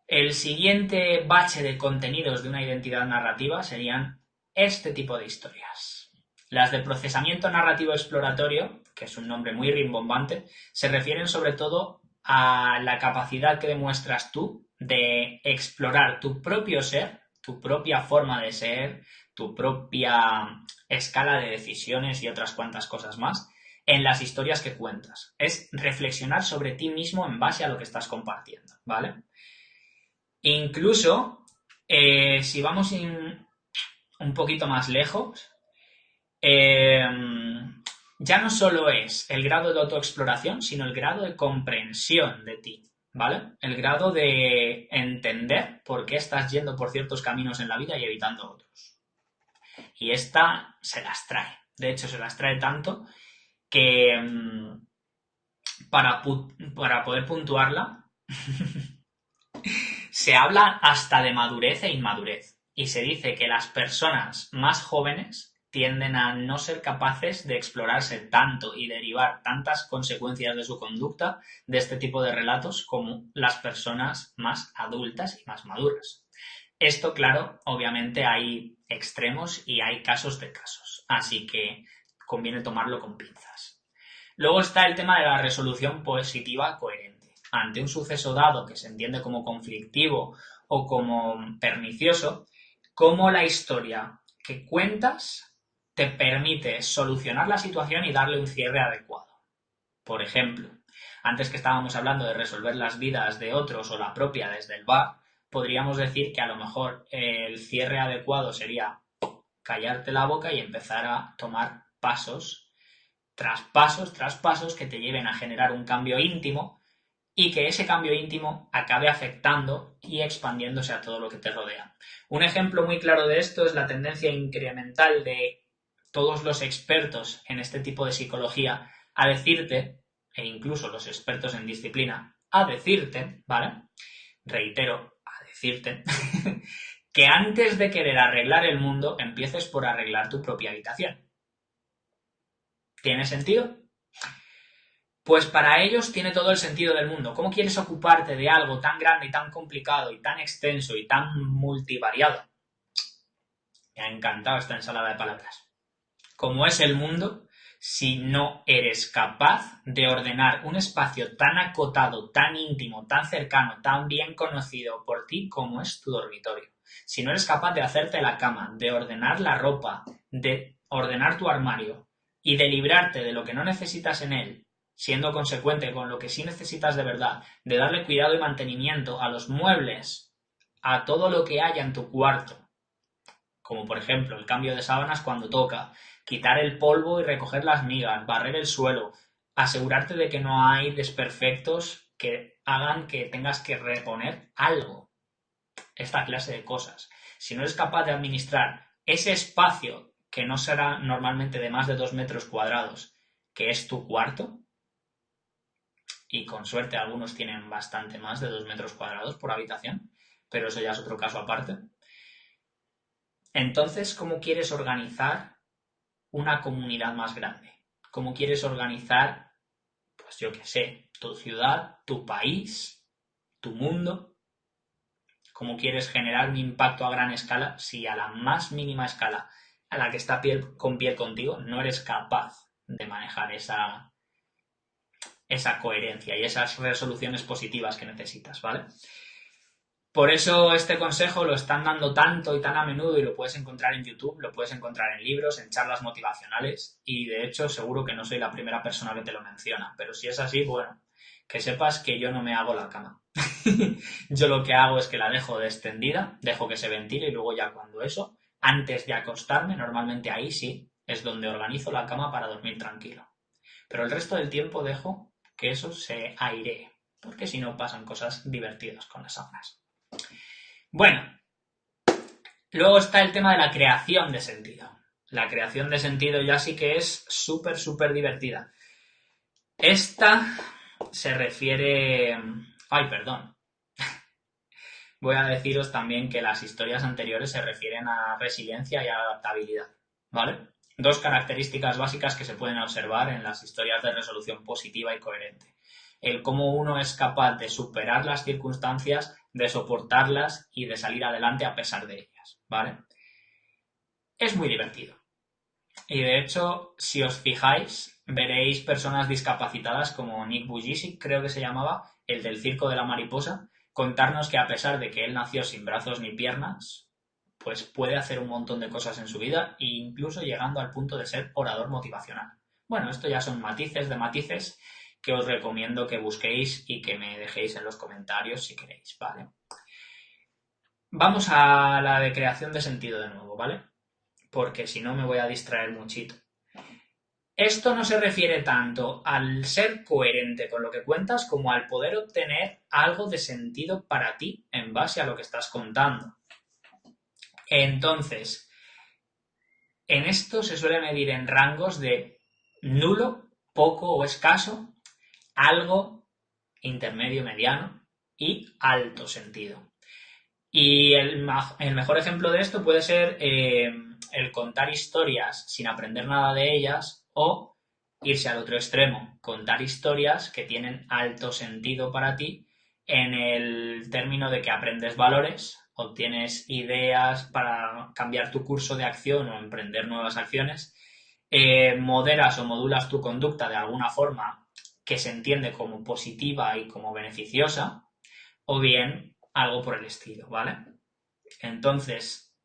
El siguiente bache de contenidos de una identidad narrativa serían este tipo de historias. Las de procesamiento narrativo exploratorio, que es un nombre muy rimbombante, se refieren sobre todo a la capacidad que demuestras tú de explorar tu propio ser, tu propia forma de ser, tu propia escala de decisiones y otras cuantas cosas más en las historias que cuentas. Es reflexionar sobre ti mismo en base a lo que estás compartiendo, ¿vale? Incluso, si vamos un poquito más lejos, ya no solo es el grado de autoexploración, sino el grado de comprensión de ti, ¿vale? El grado de entender por qué estás yendo por ciertos caminos en la vida y evitando otros. Y esta se las trae. De hecho, se las trae tanto que para poder puntuarla se habla hasta de madurez e inmadurez. Y se dice que las personas más jóvenes tienden a no ser capaces de explorarse tanto y derivar tantas consecuencias de su conducta de este tipo de relatos como las personas más adultas y más maduras. Esto, claro, obviamente hay extremos y hay casos de casos, así que conviene tomarlo con pinzas. Luego está el tema de la resolución positiva coherente. Ante un suceso dado que se entiende como conflictivo o como pernicioso, cómo la historia que cuentas te permite solucionar la situación y darle un cierre adecuado. Por ejemplo, antes que estábamos hablando de resolver las vidas de otros o la propia desde el bar, podríamos decir que a lo mejor el cierre adecuado sería callarte la boca y empezar a tomar pasos tras pasos que te lleven a generar un cambio íntimo y que ese cambio íntimo acabe afectando y expandiéndose a todo lo que te rodea. Un ejemplo muy claro de esto es la tendencia incremental de todos los expertos en este tipo de psicología a decirte, e incluso los expertos en disciplina, a decirte, ¿vale? Reitero, a decirte, que antes de querer arreglar el mundo, empieces por arreglar tu propia habitación. ¿Tiene sentido? Pues para ellos tiene todo el sentido del mundo. ¿Cómo quieres ocuparte de algo tan grande y tan complicado y tan extenso y tan multivariado? Me ha encantado esta ensalada de palabras. ¿Cómo es el mundo si no eres capaz de ordenar un espacio tan acotado, tan íntimo, tan cercano, tan bien conocido por ti como es tu dormitorio? Si no eres capaz de hacerte la cama, de ordenar la ropa, de ordenar tu armario y de librarte de lo que no necesitas en él, siendo consecuente con lo que sí necesitas de verdad, de darle cuidado y mantenimiento a los muebles, a todo lo que haya en tu cuarto, como por ejemplo el cambio de sábanas cuando toca, quitar el polvo y recoger las migas, barrer el suelo, asegurarte de que no hay desperfectos que hagan que tengas que reponer algo. Esta clase de cosas. Si no eres capaz de administrar ese espacio que no será normalmente de más de 2 metros cuadrados, que es tu cuarto, y con suerte algunos tienen bastante más de 2 metros cuadrados por habitación, pero eso ya es otro caso aparte. Entonces, ¿cómo quieres organizar una comunidad más grande? ¿Cómo quieres organizar, pues yo qué sé, tu ciudad, tu país, tu mundo? ¿Cómo quieres generar un impacto a gran escala si a la más mínima escala a la que está piel con piel contigo no eres capaz de manejar esa coherencia y esas resoluciones positivas que necesitas, ¿vale? Por eso este consejo lo están dando tanto y tan a menudo y lo puedes encontrar en YouTube, lo puedes encontrar en libros, en charlas motivacionales y de hecho seguro que no soy la primera persona que te lo menciona, pero si es así, bueno, que sepas que yo no me hago la cama. Yo lo que hago es que la dejo extendida, dejo que se ventile y luego ya cuando eso, antes de acostarme, normalmente ahí sí, es donde organizo la cama para dormir tranquilo. Pero el resto del tiempo dejo que eso se airee, porque si no pasan cosas divertidas con las sábanas. Bueno, luego está el tema de la creación de sentido. La creación de sentido ya sí que es súper, súper divertida. Esta se refiere... Ay, perdón. Voy a deciros también que las historias anteriores se refieren a resiliencia y adaptabilidad, ¿vale? 2 características básicas que se pueden observar en las historias de resolución positiva y coherente. El cómo uno es capaz de superar las circunstancias, de soportarlas y de salir adelante a pesar de ellas, ¿vale? Es muy divertido. Y de hecho, si os fijáis, veréis personas discapacitadas como Nick Vujicic, creo que se llamaba, el del Circo de la Mariposa, contarnos que a pesar de que él nació sin brazos ni piernas, pues puede hacer un montón de cosas en su vida e incluso llegando al punto de ser orador motivacional. Bueno, esto ya son matices de matices que os recomiendo que busquéis y que me dejéis en los comentarios si queréis, ¿vale? Vamos a la de creación de sentido de nuevo, ¿vale? Porque si no me voy a distraer muchito. Esto no se refiere tanto al ser coherente con lo que cuentas como al poder obtener algo de sentido para ti en base a lo que estás contando. Entonces, en esto se suele medir en rangos de nulo, poco o escaso, algo, intermedio, mediano y alto sentido. Y el mejor ejemplo de esto puede ser el contar historias sin aprender nada de ellas o irse al otro extremo, contar historias que tienen alto sentido para ti en el término de que aprendes valores, obtienes ideas para cambiar tu curso de acción o emprender nuevas acciones, moderas o modulas tu conducta de alguna forma que se entiende como positiva y como beneficiosa, o bien algo por el estilo, ¿vale? Entonces,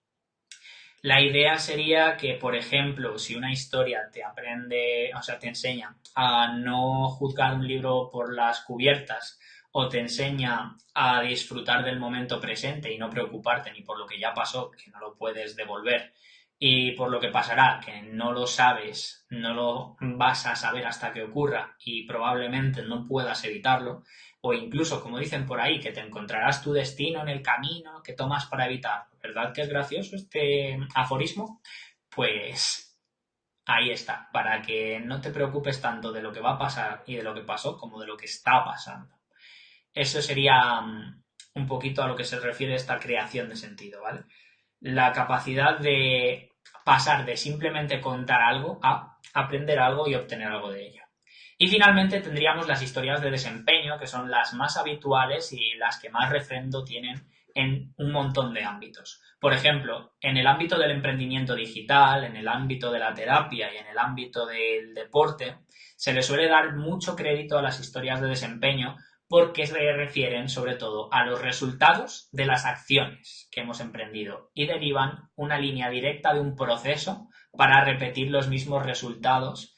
la idea sería que, por ejemplo, si una historia te enseña a no juzgar un libro por las cubiertas o te enseña a disfrutar del momento presente y no preocuparte ni por lo que ya pasó, que no lo puedes devolver, y por lo que pasará, que no lo sabes, no lo vas a saber hasta que ocurra y probablemente no puedas evitarlo, o incluso, como dicen por ahí, que te encontrarás tu destino en el camino que tomas para evitarlo. ¿Verdad que es gracioso este aforismo? Pues ahí está, para que no te preocupes tanto de lo que va a pasar y de lo que pasó como de lo que está pasando. Eso sería un poquito a lo que se refiere esta creación de sentido, ¿vale? La capacidad de pasar de simplemente contar algo a aprender algo y obtener algo de ello. Y finalmente tendríamos las historias de desempeño, que son las más habituales y las que más refrendo tienen en un montón de ámbitos. Por ejemplo, en el ámbito del emprendimiento digital, en el ámbito de la terapia y en el ámbito del deporte, se le suele dar mucho crédito a las historias de desempeño porque se refieren sobre todo a los resultados de las acciones que hemos emprendido y derivan una línea directa de un proceso para repetir los mismos resultados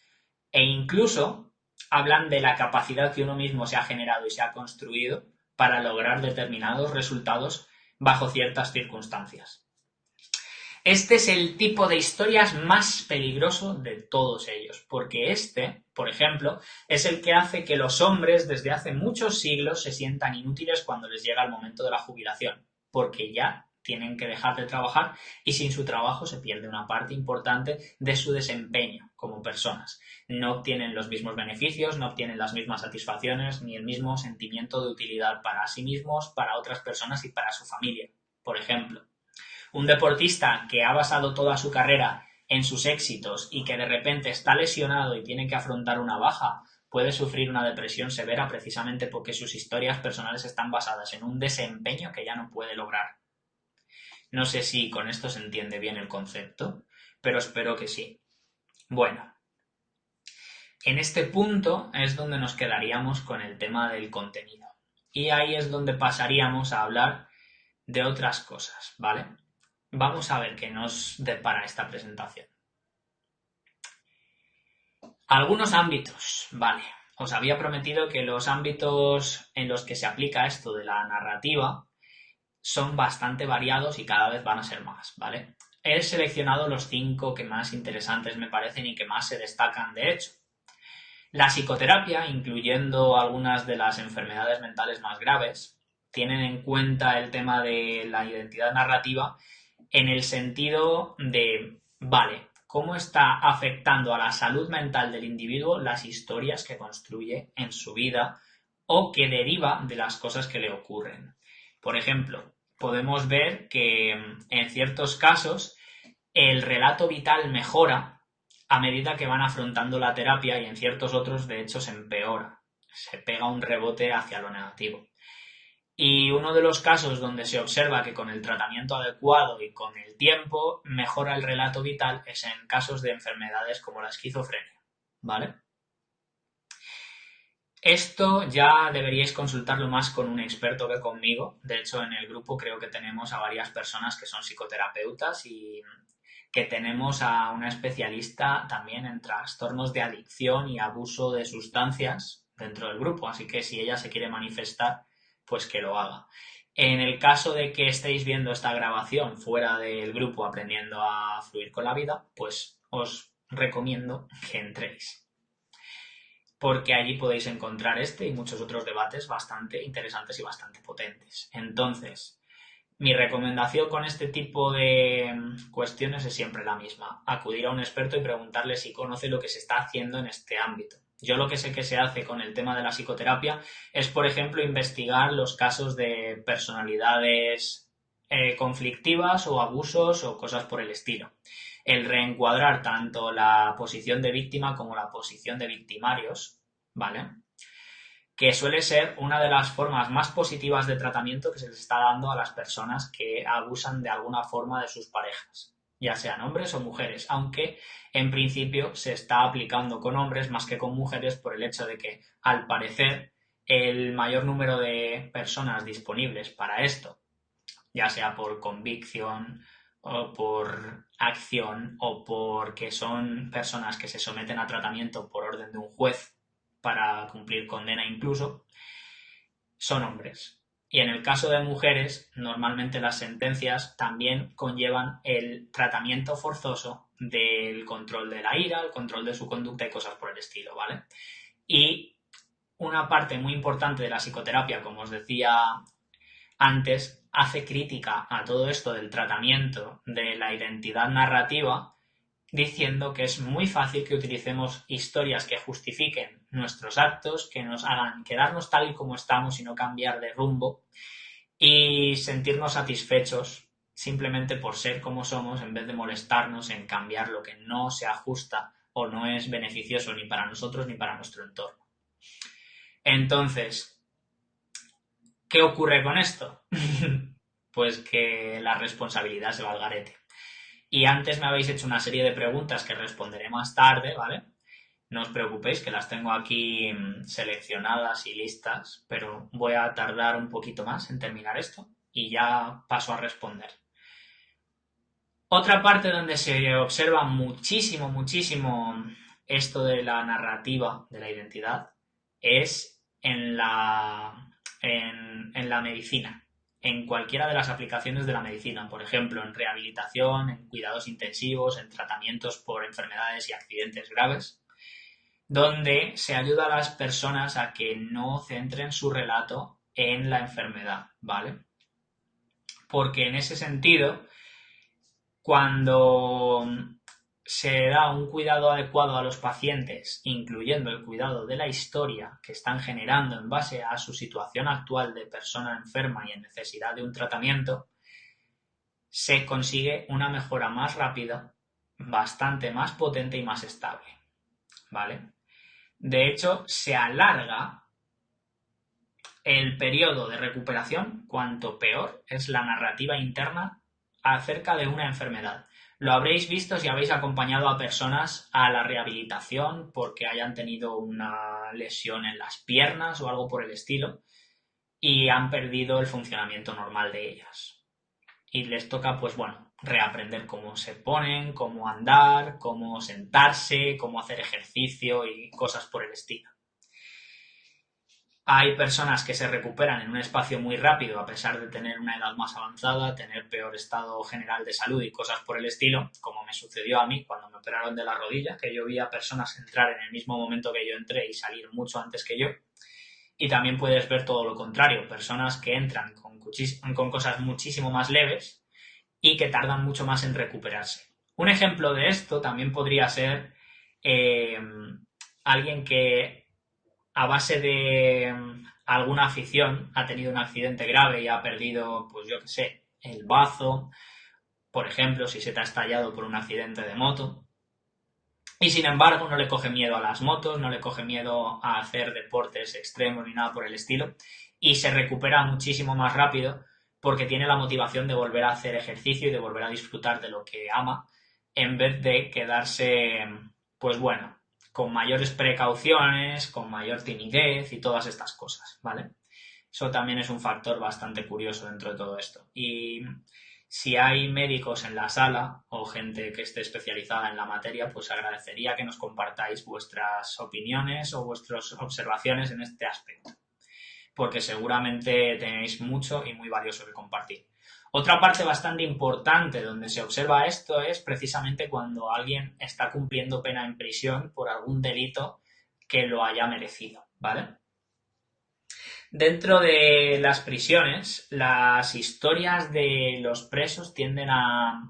e incluso hablan de la capacidad que uno mismo se ha generado y se ha construido para lograr determinados resultados bajo ciertas circunstancias. Este es el tipo de historias más peligroso de todos ellos, porque por ejemplo, es el que hace que los hombres desde hace muchos siglos se sientan inútiles cuando les llega el momento de la jubilación, porque ya tienen que dejar de trabajar y sin su trabajo se pierde una parte importante de su desempeño como personas. No obtienen los mismos beneficios, no obtienen las mismas satisfacciones ni el mismo sentimiento de utilidad para sí mismos, para otras personas y para su familia. Por ejemplo, un deportista que ha basado toda su carrera en sus éxitos y que de repente está lesionado y tiene que afrontar una baja, puede sufrir una depresión severa precisamente porque sus historias personales están basadas en un desempeño que ya no puede lograr. No sé si con esto se entiende bien el concepto, pero espero que sí. Bueno, en este punto es donde nos quedaríamos con el tema del contenido. Y ahí es donde pasaríamos a hablar de otras cosas, ¿vale? Vamos a ver qué nos depara esta presentación. Algunos ámbitos, vale. Os había prometido que los ámbitos en los que se aplica esto de la narrativa son bastante variados y cada vez van a ser más, ¿vale? He seleccionado los 5 que más interesantes me parecen y que más se destacan de hecho. La psicoterapia, incluyendo algunas de las enfermedades mentales más graves, tienen en cuenta el tema de la identidad narrativa en el sentido de, vale, ¿cómo está afectando a la salud mental del individuo las historias que construye en su vida o que deriva de las cosas que le ocurren? Por ejemplo, podemos ver que en ciertos casos el relato vital mejora a medida que van afrontando la terapia y en ciertos otros, de hecho, se empeora. Se pega un rebote hacia lo negativo. Y uno de los casos donde se observa que con el tratamiento adecuado y con el tiempo mejora el relato vital es en casos de enfermedades como la esquizofrenia, ¿vale? Esto ya deberíais consultarlo más con un experto que conmigo. De hecho, en el grupo creo que tenemos a varias personas que son psicoterapeutas y que tenemos a una especialista también en trastornos de adicción y abuso de sustancias dentro del grupo. Así que si ella se quiere manifestar, pues que lo haga. En el caso de que estéis viendo esta grabación fuera del grupo aprendiendo a fluir con la vida, pues os recomiendo que entréis. Porque allí podéis encontrar este y muchos otros debates bastante interesantes y bastante potentes. Entonces, mi recomendación con este tipo de cuestiones es siempre la misma. Acudir a un experto y preguntarle si conoce lo que se está haciendo en este ámbito. Yo lo que sé que se hace con el tema de la psicoterapia es, por ejemplo, investigar los casos de personalidades conflictivas o abusos o cosas por el estilo. El reencuadrar tanto la posición de víctima como la posición de victimarios, ¿vale? Que suele ser una de las formas más positivas de tratamiento que se les está dando a las personas que abusan de alguna forma de sus parejas, ya sean hombres o mujeres, aunque en principio se está aplicando con hombres más que con mujeres por el hecho de que, al parecer, el mayor número de personas disponibles para esto, ya sea por convicción o por acción o porque son personas que se someten a tratamiento por orden de un juez para cumplir condena incluso, son hombres. Y en el caso de mujeres, normalmente las sentencias también conllevan el tratamiento forzoso del control de la ira, el control de su conducta y cosas por el estilo, ¿vale? Y una parte muy importante de la psicoterapia, como os decía antes, hace crítica a todo esto del tratamiento de la identidad narrativa, diciendo que es muy fácil que utilicemos historias que justifiquen nuestros actos, que nos hagan quedarnos tal y como estamos y no cambiar de rumbo y sentirnos satisfechos simplemente por ser como somos en vez de molestarnos en cambiar lo que no se ajusta o no es beneficioso ni para nosotros ni para nuestro entorno. Entonces, ¿qué ocurre con esto? Pues que la responsabilidad se va al garete. Y antes me habéis hecho una serie de preguntas que responderé más tarde, ¿vale? No os preocupéis, que las tengo aquí seleccionadas y listas, pero voy a tardar un poquito más en terminar esto y ya paso a responder. Otra parte donde se observa muchísimo esto de la narrativa de la identidad es en la medicina, en cualquiera de las aplicaciones de la medicina, por ejemplo, en rehabilitación, en cuidados intensivos, en tratamientos por enfermedades y accidentes graves, donde se ayuda a las personas a que no centren su relato en la enfermedad, ¿vale? Porque en ese sentido, cuando se da un cuidado adecuado a los pacientes, incluyendo el cuidado de la historia que están generando en base a su situación actual de persona enferma y en necesidad de un tratamiento, se consigue una mejora más rápida, bastante más potente y más estable, ¿vale? De hecho, se alarga el periodo de recuperación cuanto peor es la narrativa interna acerca de una enfermedad. Lo habréis visto si habéis acompañado a personas a la rehabilitación porque hayan tenido una lesión en las piernas o algo por el estilo y han perdido el funcionamiento normal de ellas. Y les toca, pues bueno, reaprender cómo se ponen, cómo andar, cómo sentarse, cómo hacer ejercicio y cosas por el estilo. Hay personas que se recuperan en un espacio muy rápido a pesar de tener una edad más avanzada, tener peor estado general de salud y cosas por el estilo, como me sucedió a mí cuando me operaron de la rodilla, que yo vi a personas entrar en el mismo momento que yo entré y salir mucho antes que yo. Y también puedes ver todo lo contrario, personas que entran con cosas muchísimo más leves y que tardan mucho más en recuperarse. Un ejemplo de esto también podría ser alguien que a base de alguna afición ha tenido un accidente grave y ha perdido, pues yo qué sé, el bazo, por ejemplo, si se te ha estallado por un accidente de moto. Y sin embargo no le coge miedo a las motos, no le coge miedo a hacer deportes extremos ni nada por el estilo. Y se recupera muchísimo más rápido porque tiene la motivación de volver a hacer ejercicio y de volver a disfrutar de lo que ama en vez de quedarse, pues bueno, con mayores precauciones, con mayor timidez y todas estas cosas, ¿vale? Eso también es un factor bastante curioso dentro de todo esto. Y si hay médicos en la sala o gente que esté especializada en la materia, pues agradecería que nos compartáis vuestras opiniones o vuestras observaciones en este aspecto, porque seguramente tenéis mucho y muy valioso que compartir. Otra parte bastante importante donde se observa esto es precisamente cuando alguien está cumpliendo pena en prisión por algún delito que lo haya merecido, ¿vale? Dentro de las prisiones, las historias de los presos tienden a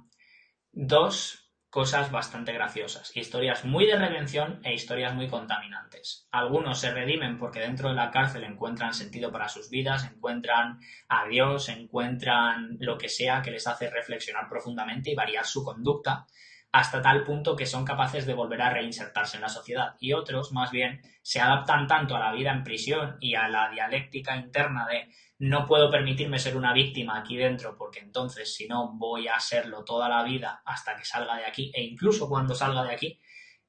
dos cosas bastante graciosas. Historias muy de redención e historias muy contaminantes. Algunos se redimen porque dentro de la cárcel encuentran sentido para sus vidas, encuentran a Dios, encuentran lo que sea que les hace reflexionar profundamente y variar su conducta hasta tal punto que son capaces de volver a reinsertarse en la sociedad. Y otros, más bien, se adaptan tanto a la vida en prisión y a la dialéctica interna de no puedo permitirme ser una víctima aquí dentro porque entonces si no voy a serlo toda la vida hasta que salga de aquí e incluso cuando salga de aquí,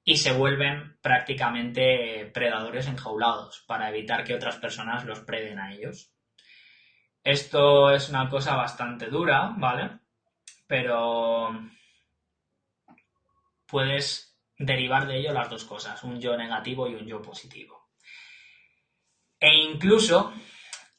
y se vuelven prácticamente predadores enjaulados para evitar que otras personas los preden a ellos. Esto es una cosa bastante dura, ¿vale? Pero puedes derivar de ello las dos cosas, un yo negativo y un yo positivo. E incluso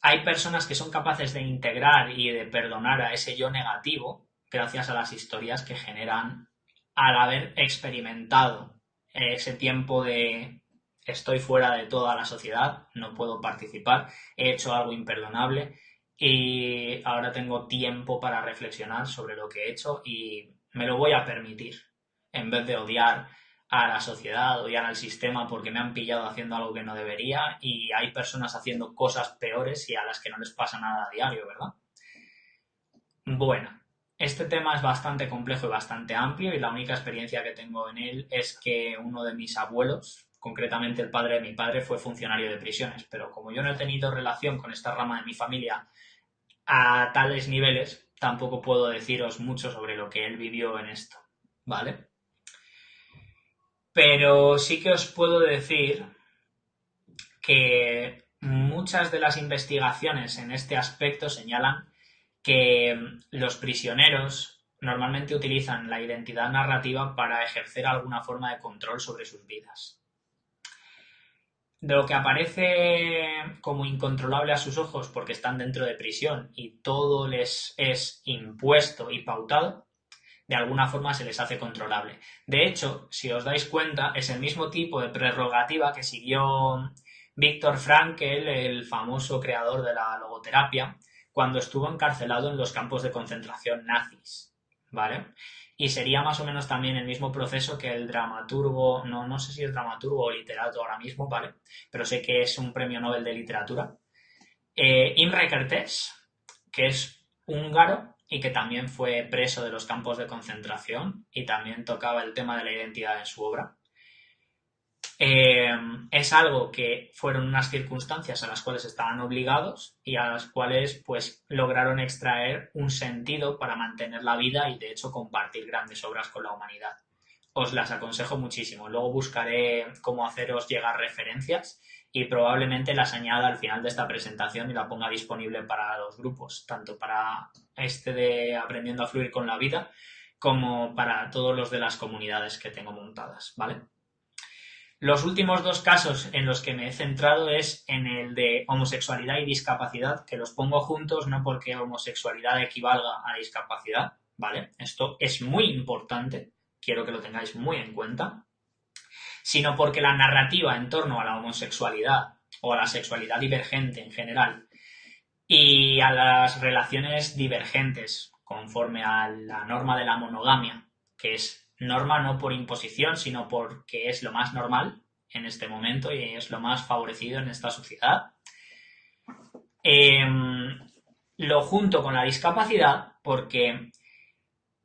hay personas que son capaces de integrar y de perdonar a ese yo negativo gracias a las historias que generan al haber experimentado ese tiempo de estoy fuera de toda la sociedad, no puedo participar, he hecho algo imperdonable y ahora tengo tiempo para reflexionar sobre lo que he hecho y me lo voy a permitir en vez de odiar a la sociedad, odiar al sistema porque me han pillado haciendo algo que no debería y hay personas haciendo cosas peores y a las que no les pasa nada a diario, ¿verdad? Bueno, este tema es bastante complejo y bastante amplio, y la única experiencia que tengo en él es que uno de mis abuelos, concretamente el padre de mi padre, fue funcionario de prisiones, pero como yo no he tenido relación con esta rama de mi familia a tales niveles, tampoco puedo deciros mucho sobre lo que él vivió en esto, ¿vale? Pero sí que os puedo decir que muchas de las investigaciones en este aspecto señalan que los prisioneros normalmente utilizan la identidad narrativa para ejercer alguna forma de control sobre sus vidas. De lo que aparece como incontrolable a sus ojos porque están dentro de prisión y todo les es impuesto y pautado, de alguna forma se les hace controlable. De hecho, si os dais cuenta, es el mismo tipo de prerrogativa que siguió Viktor Frankl, el famoso creador de la logoterapia, cuando estuvo encarcelado en los campos de concentración nazis, ¿vale? Y sería más o menos también el mismo proceso que el dramaturgo, no sé si es dramaturgo o literato ahora mismo, ¿vale? Pero sé que es un premio Nobel de literatura. Imre Kertész, que es húngaro y que también fue preso de los campos de concentración y también tocaba el tema de la identidad en su obra. Es algo que fueron unas circunstancias a las cuales estaban obligados y a las cuales pues lograron extraer un sentido para mantener la vida y de hecho compartir grandes obras con la humanidad. Os las aconsejo muchísimo. Luego buscaré cómo haceros llegar referencias y probablemente las añada al final de esta presentación y la ponga disponible para los grupos, tanto para este de Aprendiendo a Fluir con la Vida como para todos los de las comunidades que tengo montadas, ¿vale? Los últimos dos casos en los que me he centrado es en el de homosexualidad y discapacidad, que los pongo juntos no porque homosexualidad equivalga a discapacidad, ¿vale? Esto es muy importante, quiero que lo tengáis muy en cuenta, sino porque la narrativa en torno a la homosexualidad o a la sexualidad divergente en general y a las relaciones divergentes conforme a la norma de la monogamia, que es norma no por imposición, sino porque es lo más normal en este momento y es lo más favorecido en esta sociedad. Lo junto con la discapacidad porque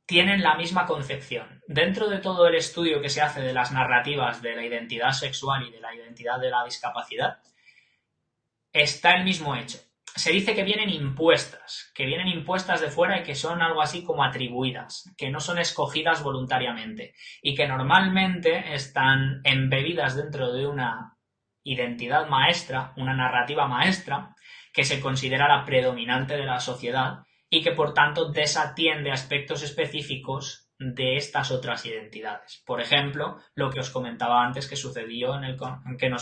tienen la misma concepción. Dentro de todo el estudio que se hace de las narrativas de la identidad sexual y de la identidad de la discapacidad, está el mismo hecho. Se dice que vienen impuestas de fuera y que son algo así como atribuidas, que no son escogidas voluntariamente y que normalmente están embebidas dentro de una identidad maestra, una narrativa maestra, que se considera la predominante de la sociedad y que por tanto desatiende aspectos específicos de estas otras identidades. Por ejemplo, lo que os comentaba antes que nos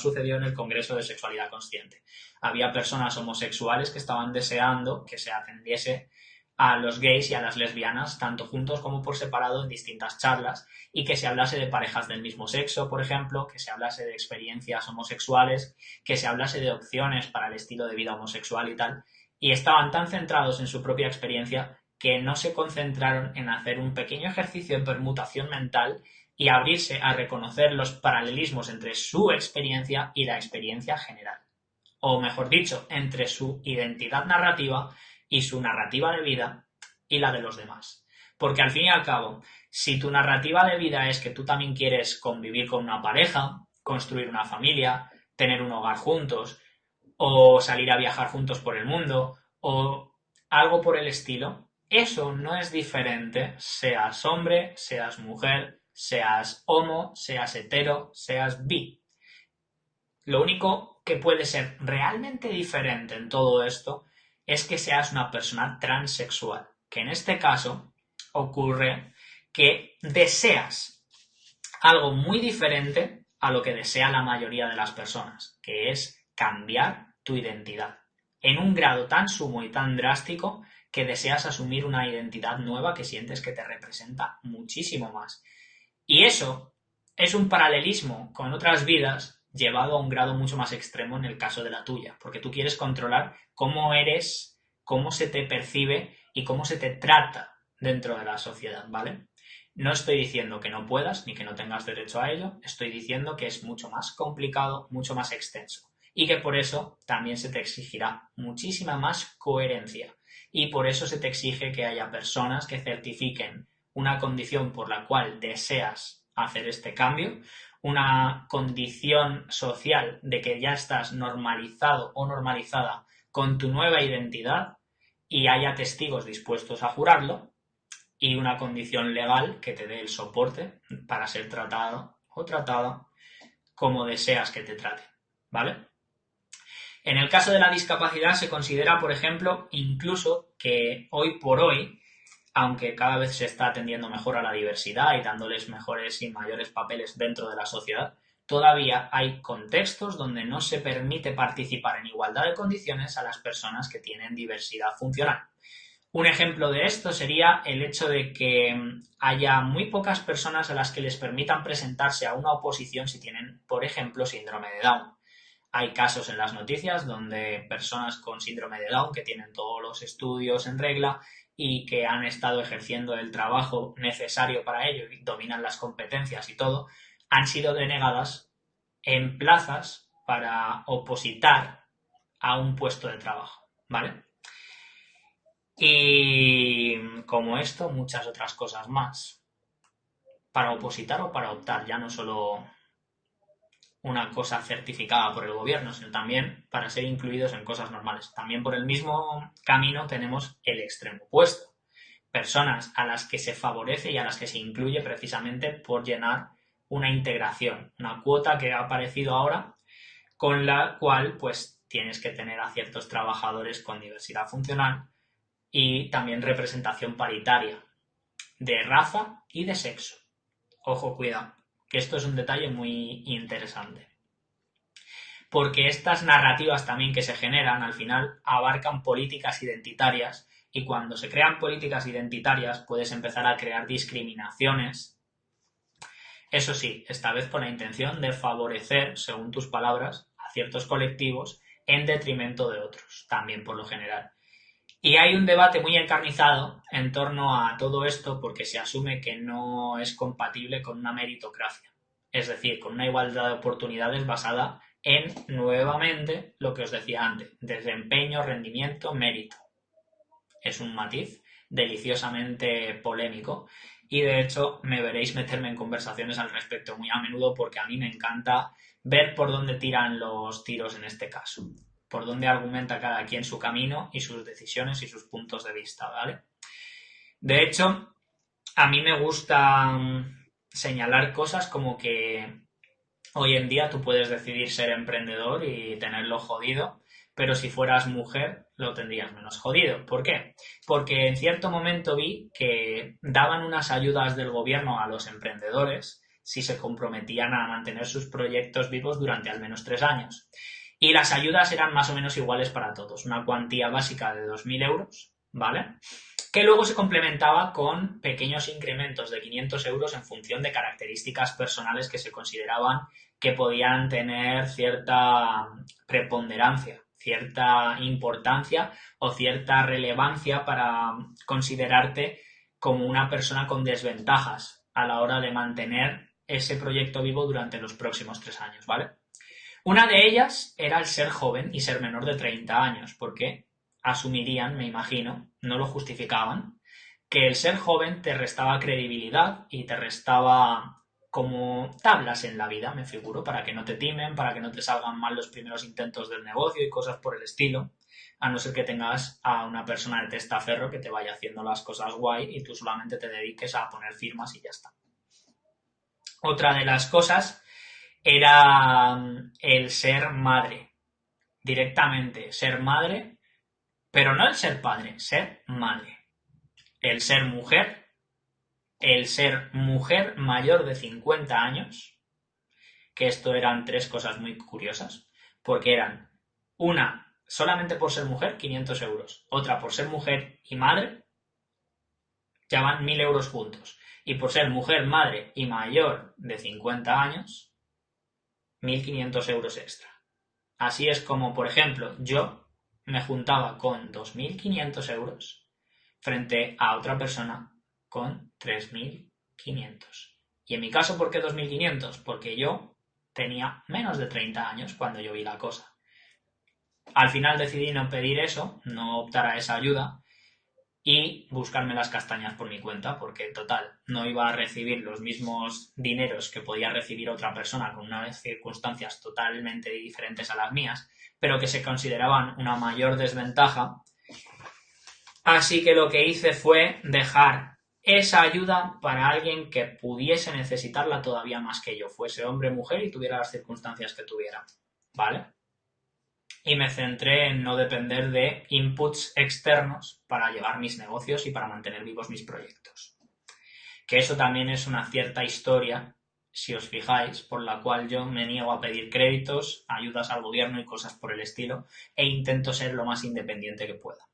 sucedió en el Congreso de Sexualidad Consciente. Había personas homosexuales que estaban deseando que se atendiese a los gays y a las lesbianas, tanto juntos como por separado en distintas charlas, y que se hablase de parejas del mismo sexo, por ejemplo, que se hablase de experiencias homosexuales, que se hablase de opciones para el estilo de vida homosexual y tal, y estaban tan centrados en su propia experiencia que no se concentraron en hacer un pequeño ejercicio de permutación mental y abrirse a reconocer los paralelismos entre su experiencia y la experiencia general. O mejor dicho, entre su identidad narrativa y su narrativa de vida y la de los demás. Porque al fin y al cabo, si tu narrativa de vida es que tú también quieres convivir con una pareja, construir una familia, tener un hogar juntos, o salir a viajar juntos por el mundo, o algo por el estilo, eso no es diferente, seas hombre, seas mujer, seas homo, seas hetero, seas bi. Lo único que puede ser realmente diferente en todo esto es que seas una persona transexual, que en este caso ocurre que deseas algo muy diferente a lo que desea la mayoría de las personas, que es cambiar tu identidad en un grado tan sumo y tan drástico que deseas asumir una identidad nueva que sientes que te representa muchísimo más. Y eso es un paralelismo con otras vidas llevado a un grado mucho más extremo en el caso de la tuya, porque tú quieres controlar cómo eres, cómo se te percibe y cómo se te trata dentro de la sociedad, ¿vale? No estoy diciendo que no puedas ni que no tengas derecho a ello, estoy diciendo que es mucho más complicado, mucho más extenso y que por eso también se te exigirá muchísima más coherencia. y por eso se te exige que haya personas que certifiquen una condición por la cual deseas hacer este cambio, una condición social de que ya estás normalizado o normalizada con tu nueva identidad y haya testigos dispuestos a jurarlo, y una condición legal que te dé el soporte para ser tratado o tratada como deseas que te traten, ¿vale? En el caso de la discapacidad se considera, por ejemplo, incluso que hoy por hoy, aunque cada vez se está atendiendo mejor a la diversidad y dándoles mejores y mayores papeles dentro de la sociedad, todavía hay contextos donde no se permite participar en igualdad de condiciones a las personas que tienen diversidad funcional. Un ejemplo de esto sería el hecho de que haya muy pocas personas a las que les permitan presentarse a una oposición si tienen, por ejemplo, síndrome de Down. Hay casos en las noticias donde personas con síndrome de Down que tienen todos los estudios en regla y que han estado ejerciendo el trabajo necesario para ello y dominan las competencias y todo, han sido denegadas en plazas para opositar a un puesto de trabajo, ¿vale? Y como esto, muchas otras cosas más. Para opositar o para optar, ya no solo una cosa certificada por el gobierno, sino también para ser incluidos en cosas normales. También por el mismo camino tenemos el extremo opuesto. Personas a las que se favorece y a las que se incluye precisamente por llenar una integración, una cuota que ha aparecido ahora, con la cual pues tienes que tener a ciertos trabajadores con diversidad funcional y también representación paritaria de raza y de sexo. Ojo, cuidado, que esto es un detalle muy interesante. Porque estas narrativas también que se generan al final abarcan políticas identitarias y cuando se crean políticas identitarias puedes empezar a crear discriminaciones. Eso sí, esta vez con la intención de favorecer, según tus palabras, a ciertos colectivos en detrimento de otros, también por lo general. Y hay un debate muy encarnizado en torno a todo esto porque se asume que no es compatible con una meritocracia. Es decir, con una igualdad de oportunidades basada en, nuevamente, lo que os decía antes, desempeño, rendimiento, mérito. Es un matiz deliciosamente polémico y de hecho me veréis meterme en conversaciones al respecto muy a menudo porque a mí me encanta ver por dónde tiran los tiros en este caso. Por dónde argumenta cada quien su camino y sus decisiones y sus puntos de vista, ¿vale? De hecho, a mí me gusta señalar cosas como que hoy en día tú puedes decidir ser emprendedor y tenerlo jodido, pero si fueras mujer lo tendrías menos jodido. ¿Por qué? Porque en cierto momento vi que daban unas ayudas del gobierno a los emprendedores si se comprometían a mantener sus proyectos vivos durante al menos 3 años. Y las ayudas eran más o menos iguales para todos, una cuantía básica de 2.000 euros, ¿vale? Que luego se complementaba con pequeños incrementos de 500 euros en función de características personales que se consideraban que podían tener cierta preponderancia, cierta importancia o cierta relevancia para considerarte como una persona con desventajas a la hora de mantener ese proyecto vivo durante los próximos 3 años, ¿vale? Una de ellas era el ser joven y ser menor de 30 años, porque asumirían, me imagino, no lo justificaban, que el ser joven te restaba credibilidad y te restaba como tablas en la vida, me figuro, para que no te timen, para que no te salgan mal los primeros intentos del negocio y cosas por el estilo, a no ser que tengas a una persona de testaferro que te vaya haciendo las cosas guay y tú solamente te dediques a poner firmas y ya está. Otra de las cosas era el ser madre, directamente ser madre, pero no el ser padre, ser madre. El ser mujer, el ser mujer mayor de 50 años, que esto eran 3 cosas muy curiosas, porque eran una, solamente por ser mujer, 500 euros, otra por ser mujer y madre, ya van 1.000 euros juntos, y por ser mujer, madre y mayor de 50 años, 1.500 euros extra. Así es como, por ejemplo, yo me juntaba con 2.500 euros frente a otra persona con 3.500. Y en mi caso, ¿por qué 2.500? Porque yo tenía menos de 30 años cuando yo vi la cosa. Al final decidí no pedir eso, no optar a esa ayuda, y buscarme las castañas por mi cuenta, porque total, no iba a recibir los mismos dineros que podía recibir otra persona con unas circunstancias totalmente diferentes a las mías, pero que se consideraban una mayor desventaja. Así que lo que hice fue dejar esa ayuda para alguien que pudiese necesitarla todavía más que yo, fuese hombre o mujer y tuviera las circunstancias que tuviera, ¿vale? Y me centré en no depender de inputs externos para llevar mis negocios y para mantener vivos mis proyectos. Que eso también es una cierta historia, si os fijáis, por la cual yo me niego a pedir créditos, ayudas al gobierno y cosas por el estilo, e intento ser lo más independiente que pueda.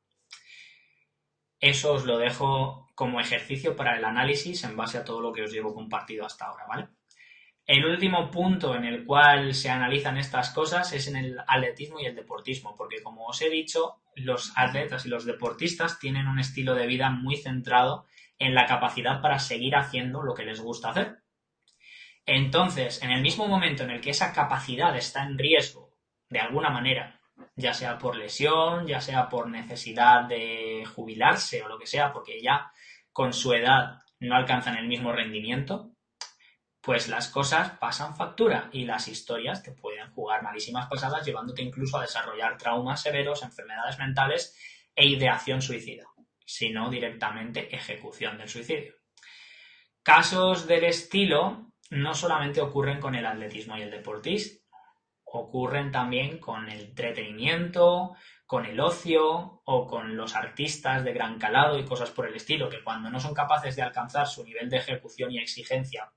Eso os lo dejo como ejercicio para el análisis en base a todo lo que os llevo compartido hasta ahora, ¿vale? El último punto en el cual se analizan estas cosas es en el atletismo y el deportismo, porque como os he dicho, los atletas y los deportistas tienen un estilo de vida muy centrado en la capacidad para seguir haciendo lo que les gusta hacer. Entonces, en el mismo momento en el que esa capacidad está en riesgo, de alguna manera, ya sea por lesión, ya sea por necesidad de jubilarse o lo que sea, porque ya con su edad no alcanzan el mismo rendimiento, pues las cosas pasan factura y las historias te pueden jugar malísimas pasadas, llevándote incluso a desarrollar traumas severos, enfermedades mentales e ideación suicida, sino directamente ejecución del suicidio. Casos del estilo no solamente ocurren con el atletismo y el deportismo, ocurren también con el entretenimiento, con el ocio o con los artistas de gran calado y cosas por el estilo, que cuando no son capaces de alcanzar su nivel de ejecución y exigencia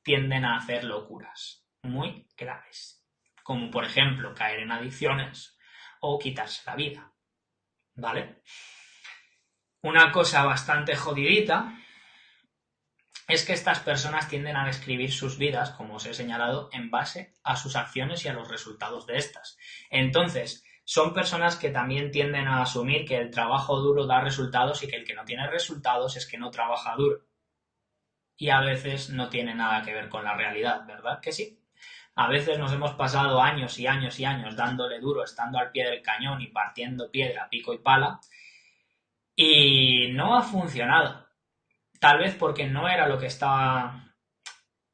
tienden a hacer locuras muy graves, como por ejemplo caer en adicciones o quitarse la vida, ¿vale? Una cosa bastante jodidita es que estas personas tienden a describir sus vidas, como os he señalado, en base a sus acciones y a los resultados de estas. Entonces, son personas que también tienden a asumir que el trabajo duro da resultados y que el que no tiene resultados es que no trabaja duro. Y a veces no tiene nada que ver con la realidad, ¿verdad que sí? A veces nos hemos pasado años y años y años dándole duro, estando al pie del cañón y partiendo piedra, pico y pala, y no ha funcionado. Tal vez porque no era lo que estaba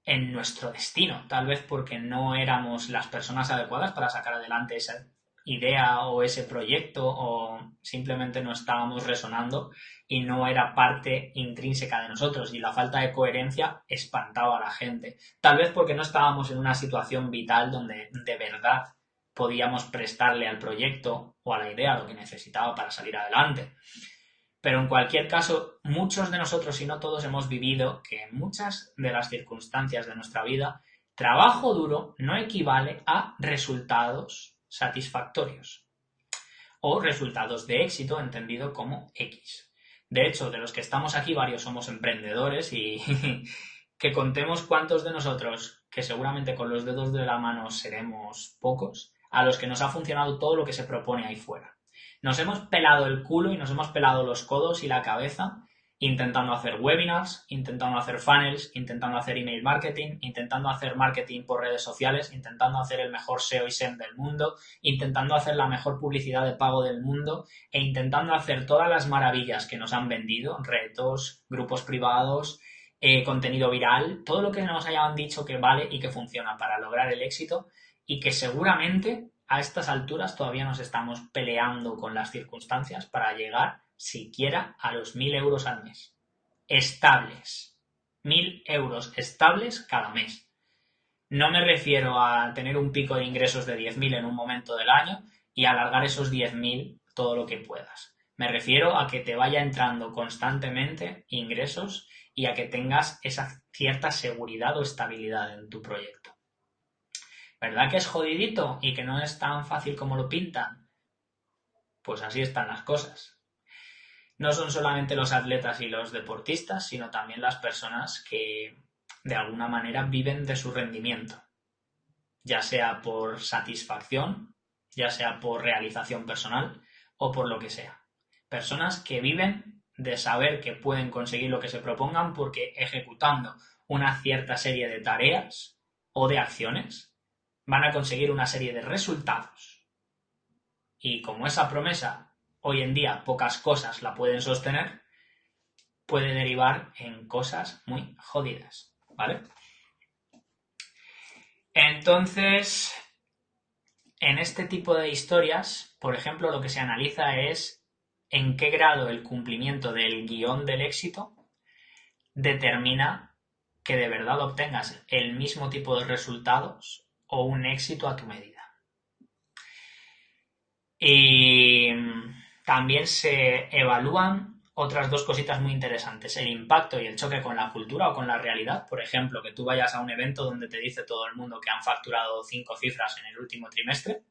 en nuestro destino, tal vez porque no éramos las personas adecuadas para sacar adelante esa idea o ese proyecto, o simplemente no estábamos resonando y no era parte intrínseca de nosotros, y la falta de coherencia espantaba a la gente. Tal vez porque no estábamos en una situación vital donde de verdad podíamos prestarle al proyecto o a la idea lo que necesitaba para salir adelante. Pero en cualquier caso, muchos de nosotros, si no todos, hemos vivido que en muchas de las circunstancias de nuestra vida, trabajo duro no equivale a resultados satisfactorios o resultados de éxito entendido como X. De hecho, de los que estamos aquí, varios somos emprendedores y que contemos cuántos de nosotros, que seguramente con los dedos de la mano seremos pocos, a los que nos ha funcionado todo lo que se propone ahí fuera. Nos hemos pelado el culo y nos hemos pelado los codos y la cabeza intentando hacer webinars, intentando hacer funnels, intentando hacer email marketing, intentando hacer marketing por redes sociales, intentando hacer el mejor SEO y SEM del mundo, intentando hacer la mejor publicidad de pago del mundo e intentando hacer todas las maravillas que nos han vendido, retos, grupos privados, contenido viral, todo lo que nos hayan dicho que vale y que funciona para lograr el éxito, y que seguramente a estas alturas todavía nos estamos peleando con las circunstancias para llegar siquiera a los 1.000 euros al mes. Estables. 1.000 euros estables cada mes. No me refiero a tener un pico de ingresos de 10.000 en un momento del año y alargar esos 10.000 todo lo que puedas. Me refiero a que te vaya entrando constantemente ingresos y a que tengas esa cierta seguridad o estabilidad en tu proyecto. ¿Verdad que es jodidito y que no es tan fácil como lo pintan? Pues así están las cosas. No son solamente los atletas y los deportistas, sino también las personas que de alguna manera viven de su rendimiento, ya sea por satisfacción, ya sea por realización personal o por lo que sea. Personas que viven de saber que pueden conseguir lo que se propongan porque ejecutando una cierta serie de tareas o de acciones van a conseguir una serie de resultados. Y como esa promesa hoy en día pocas cosas la pueden sostener, puede derivar en cosas muy jodidas, ¿vale? Entonces, en este tipo de historias, por ejemplo, lo que se analiza es en qué grado el cumplimiento del guión del éxito determina que de verdad obtengas el mismo tipo de resultados o un éxito a tu medida. Y también se evalúan otras dos cositas muy interesantes, el impacto y el choque con la cultura o con la realidad. Por ejemplo, que tú vayas a un evento donde te dice todo el mundo que han facturado 5 cifras en el último trimestre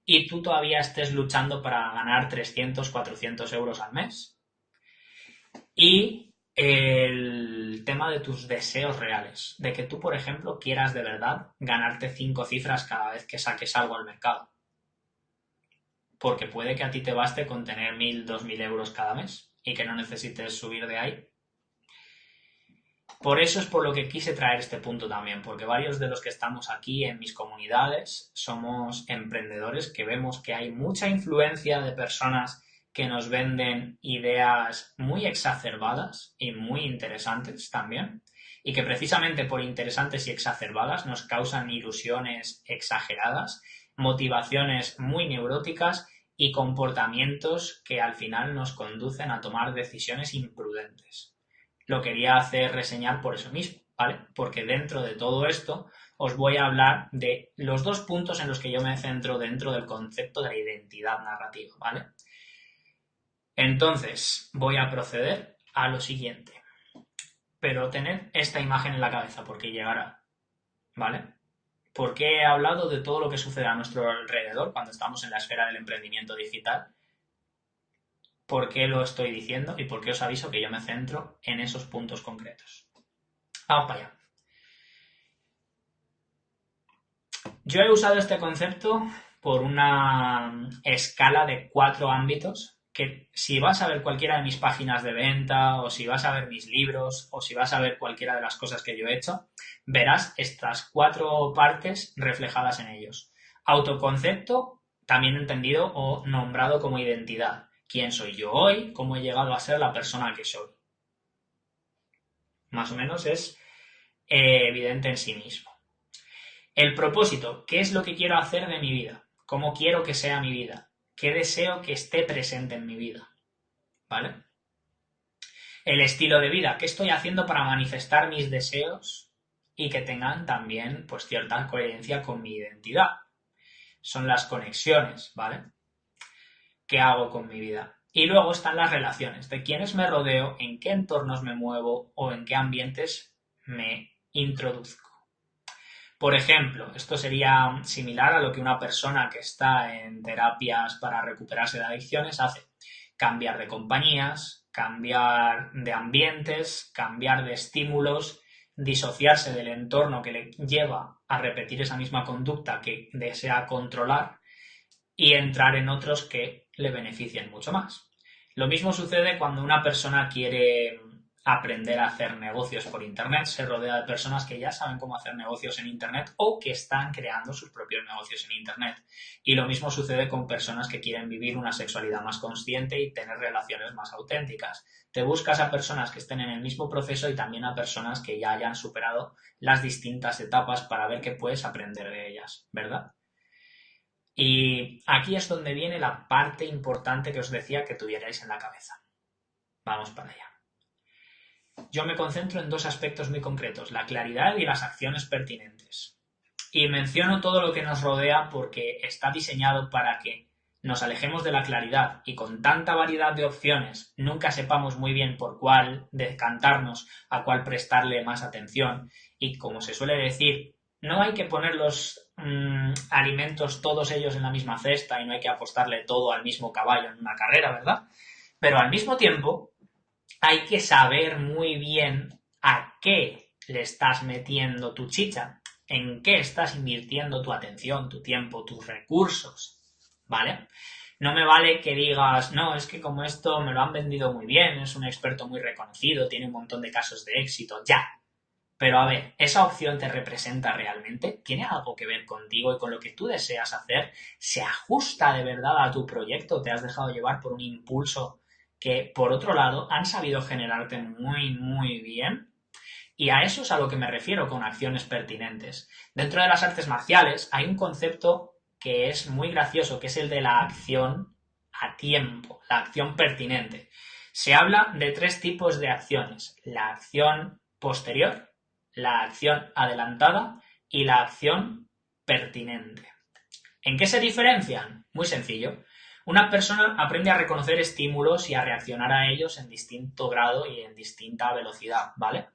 y tú todavía estés luchando para ganar 300, 400 euros al mes. Y el tema de tus deseos reales, de que tú, por ejemplo, quieras de verdad ganarte 5 cifras cada vez que saques algo al mercado. Porque puede que a ti te baste con tener 1.000, 2.000 euros cada mes y que no necesites subir de ahí. Por eso es por lo que quise traer este punto también, porque varios de los que estamos aquí en mis comunidades somos emprendedores que vemos que hay mucha influencia de personas que nos venden ideas muy exacerbadas y muy interesantes también, y que precisamente por interesantes y exacerbadas nos causan ilusiones exageradas, motivaciones muy neuróticas y comportamientos que al final nos conducen a tomar decisiones imprudentes. Lo quería hacer reseñar por eso mismo, ¿vale? Porque dentro de todo esto os voy a hablar de los dos puntos en los que yo me centro dentro del concepto de la identidad narrativa, ¿vale? Entonces, voy a proceder a lo siguiente. Pero tened esta imagen en la cabeza porque llegará, ¿vale? Porque he hablado de todo lo que sucede a nuestro alrededor cuando estamos en la esfera del emprendimiento digital. ¿Por qué lo estoy diciendo y por qué os aviso que yo me centro en esos puntos concretos? Vamos para allá. Yo he usado este concepto por una escala de 4 ámbitos que si vas a ver cualquiera de mis páginas de venta o si vas a ver mis libros o si vas a ver cualquiera de las cosas que yo he hecho, verás estas 4 partes reflejadas en ellos. Autoconcepto, también entendido o nombrado como identidad. ¿Quién soy yo hoy? ¿Cómo he llegado a ser la persona que soy? Más o menos es evidente en sí mismo. El propósito, ¿qué es lo que quiero hacer de mi vida? ¿Cómo quiero que sea mi vida? ¿Qué deseo que esté presente en mi vida? ¿Vale? El estilo de vida, ¿qué estoy haciendo para manifestar mis deseos y que tengan también pues cierta coherencia con mi identidad? Son las conexiones, ¿vale? ¿Qué hago con mi vida? Y luego están las relaciones, de quiénes me rodeo, en qué entornos me muevo o en qué ambientes me introduzco. Por ejemplo, esto sería similar a lo que una persona que está en terapias para recuperarse de adicciones hace. Cambiar de compañías, cambiar de ambientes, cambiar de estímulos, disociarse del entorno que le lleva a repetir esa misma conducta que desea controlar y entrar en otros que le beneficien mucho más. Lo mismo sucede cuando una persona quiere aprender a hacer negocios por Internet, se rodea de personas que ya saben cómo hacer negocios en Internet o que están creando sus propios negocios en Internet. Y lo mismo sucede con personas que quieren vivir una sexualidad más consciente y tener relaciones más auténticas. Te buscas a personas que estén en el mismo proceso y también a personas que ya hayan superado las distintas etapas para ver qué puedes aprender de ellas, ¿verdad? Y aquí es donde viene la parte importante que os decía que tuvierais en la cabeza. Vamos para allá. Yo me concentro en 2 aspectos muy concretos, la claridad y las acciones pertinentes. Y menciono todo lo que nos rodea porque está diseñado para que nos alejemos de la claridad y con tanta variedad de opciones nunca sepamos muy bien por cuál decantarnos, a cuál prestarle más atención. Y como se suele decir, no hay que poner los alimentos todos ellos en la misma cesta y no hay que apostarle todo al mismo caballo en una carrera, ¿verdad? Pero al mismo tiempo hay que saber muy bien a qué le estás metiendo tu chicha, en qué estás invirtiendo tu atención, tu tiempo, tus recursos, ¿vale? No me vale que digas, no, es que como esto me lo han vendido muy bien, es un experto muy reconocido, tiene un montón de casos de éxito, ya. Pero a ver, ¿esa opción te representa realmente? ¿Tiene algo que ver contigo y con lo que tú deseas hacer? ¿Se ajusta de verdad a tu proyecto? ¿Te has dejado llevar por un impulso que, por otro lado, han sabido generarte muy, muy bien? Y a eso es a lo que me refiero con acciones pertinentes. Dentro de las artes marciales hay un concepto que es muy gracioso, que es el de la acción a tiempo, la acción pertinente. Se habla de 3 tipos de acciones: la acción posterior, la acción adelantada y la acción pertinente. ¿En qué se diferencian? Muy sencillo. Una persona aprende a reconocer estímulos y a reaccionar a ellos en distinto grado y en distinta velocidad, ¿vale?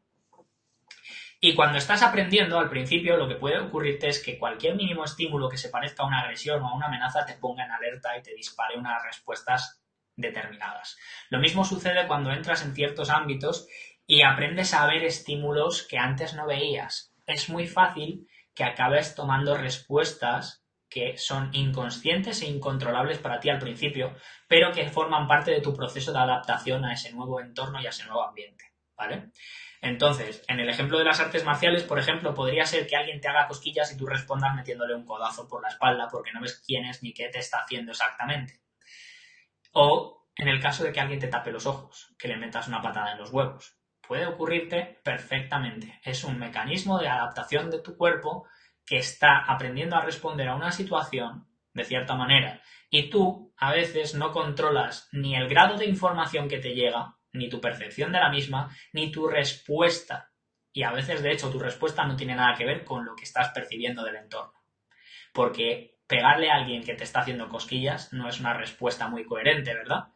Y cuando estás aprendiendo, al principio lo que puede ocurrirte es que cualquier mínimo estímulo que se parezca a una agresión o a una amenaza te ponga en alerta y te dispare unas respuestas determinadas. Lo mismo sucede cuando entras en ciertos ámbitos y aprendes a ver estímulos que antes no veías. Es muy fácil que acabes tomando respuestas que son inconscientes e incontrolables para ti al principio, pero que forman parte de tu proceso de adaptación a ese nuevo entorno y a ese nuevo ambiente, ¿vale? Entonces, en el ejemplo de las artes marciales, por ejemplo, podría ser que alguien te haga cosquillas y tú respondas metiéndole un codazo por la espalda porque no ves quién es ni qué te está haciendo exactamente. O en el caso de que alguien te tape los ojos, que le metas una patada en los huevos. Puede ocurrirte perfectamente. Es un mecanismo de adaptación de tu cuerpo que está aprendiendo a responder a una situación de cierta manera. Y tú a veces no controlas ni el grado de información que te llega, ni tu percepción de la misma, ni tu respuesta. Y a veces, de hecho, tu respuesta no tiene nada que ver con lo que estás percibiendo del entorno. Porque pegarle a alguien que te está haciendo cosquillas no es una respuesta muy coherente, ¿verdad?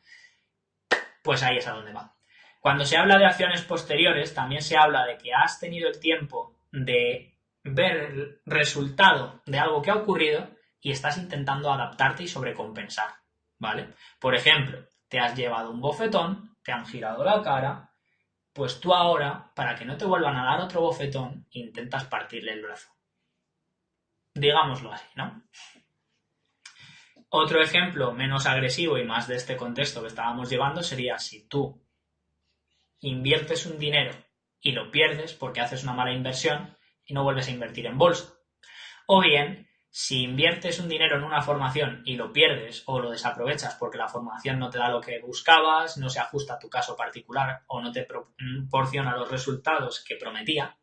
Pues ahí es a donde va. Cuando se habla de acciones posteriores, también se habla de que has tenido el tiempo de ver el resultado de algo que ha ocurrido y estás intentando adaptarte y sobrecompensar, ¿vale? Por ejemplo, te has llevado un bofetón, te han girado la cara, pues tú ahora, para que no te vuelvan a dar otro bofetón, intentas partirle el brazo. Digámoslo así, ¿no? Otro ejemplo menos agresivo y más de este contexto que estábamos llevando sería si tú inviertes un dinero y lo pierdes porque haces una mala inversión y no vuelves a invertir en bolsa. O bien, si inviertes un dinero en una formación y lo pierdes o lo desaprovechas porque la formación no te da lo que buscabas, no se ajusta a tu caso particular o no te proporciona los resultados que prometía,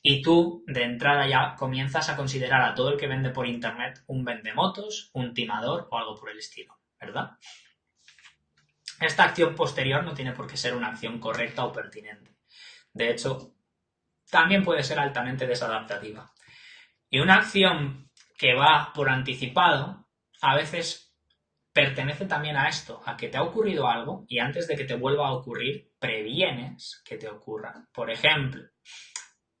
y tú de entrada ya comienzas a considerar a todo el que vende por internet un vendemotos, un timador o algo por el estilo, ¿verdad? Esta acción posterior no tiene por qué ser una acción correcta o pertinente. De hecho, también puede ser altamente desadaptativa. Y una acción que va por anticipado a veces pertenece también a esto, a que te ha ocurrido algo y antes de que te vuelva a ocurrir, previenes que te ocurra. Por ejemplo,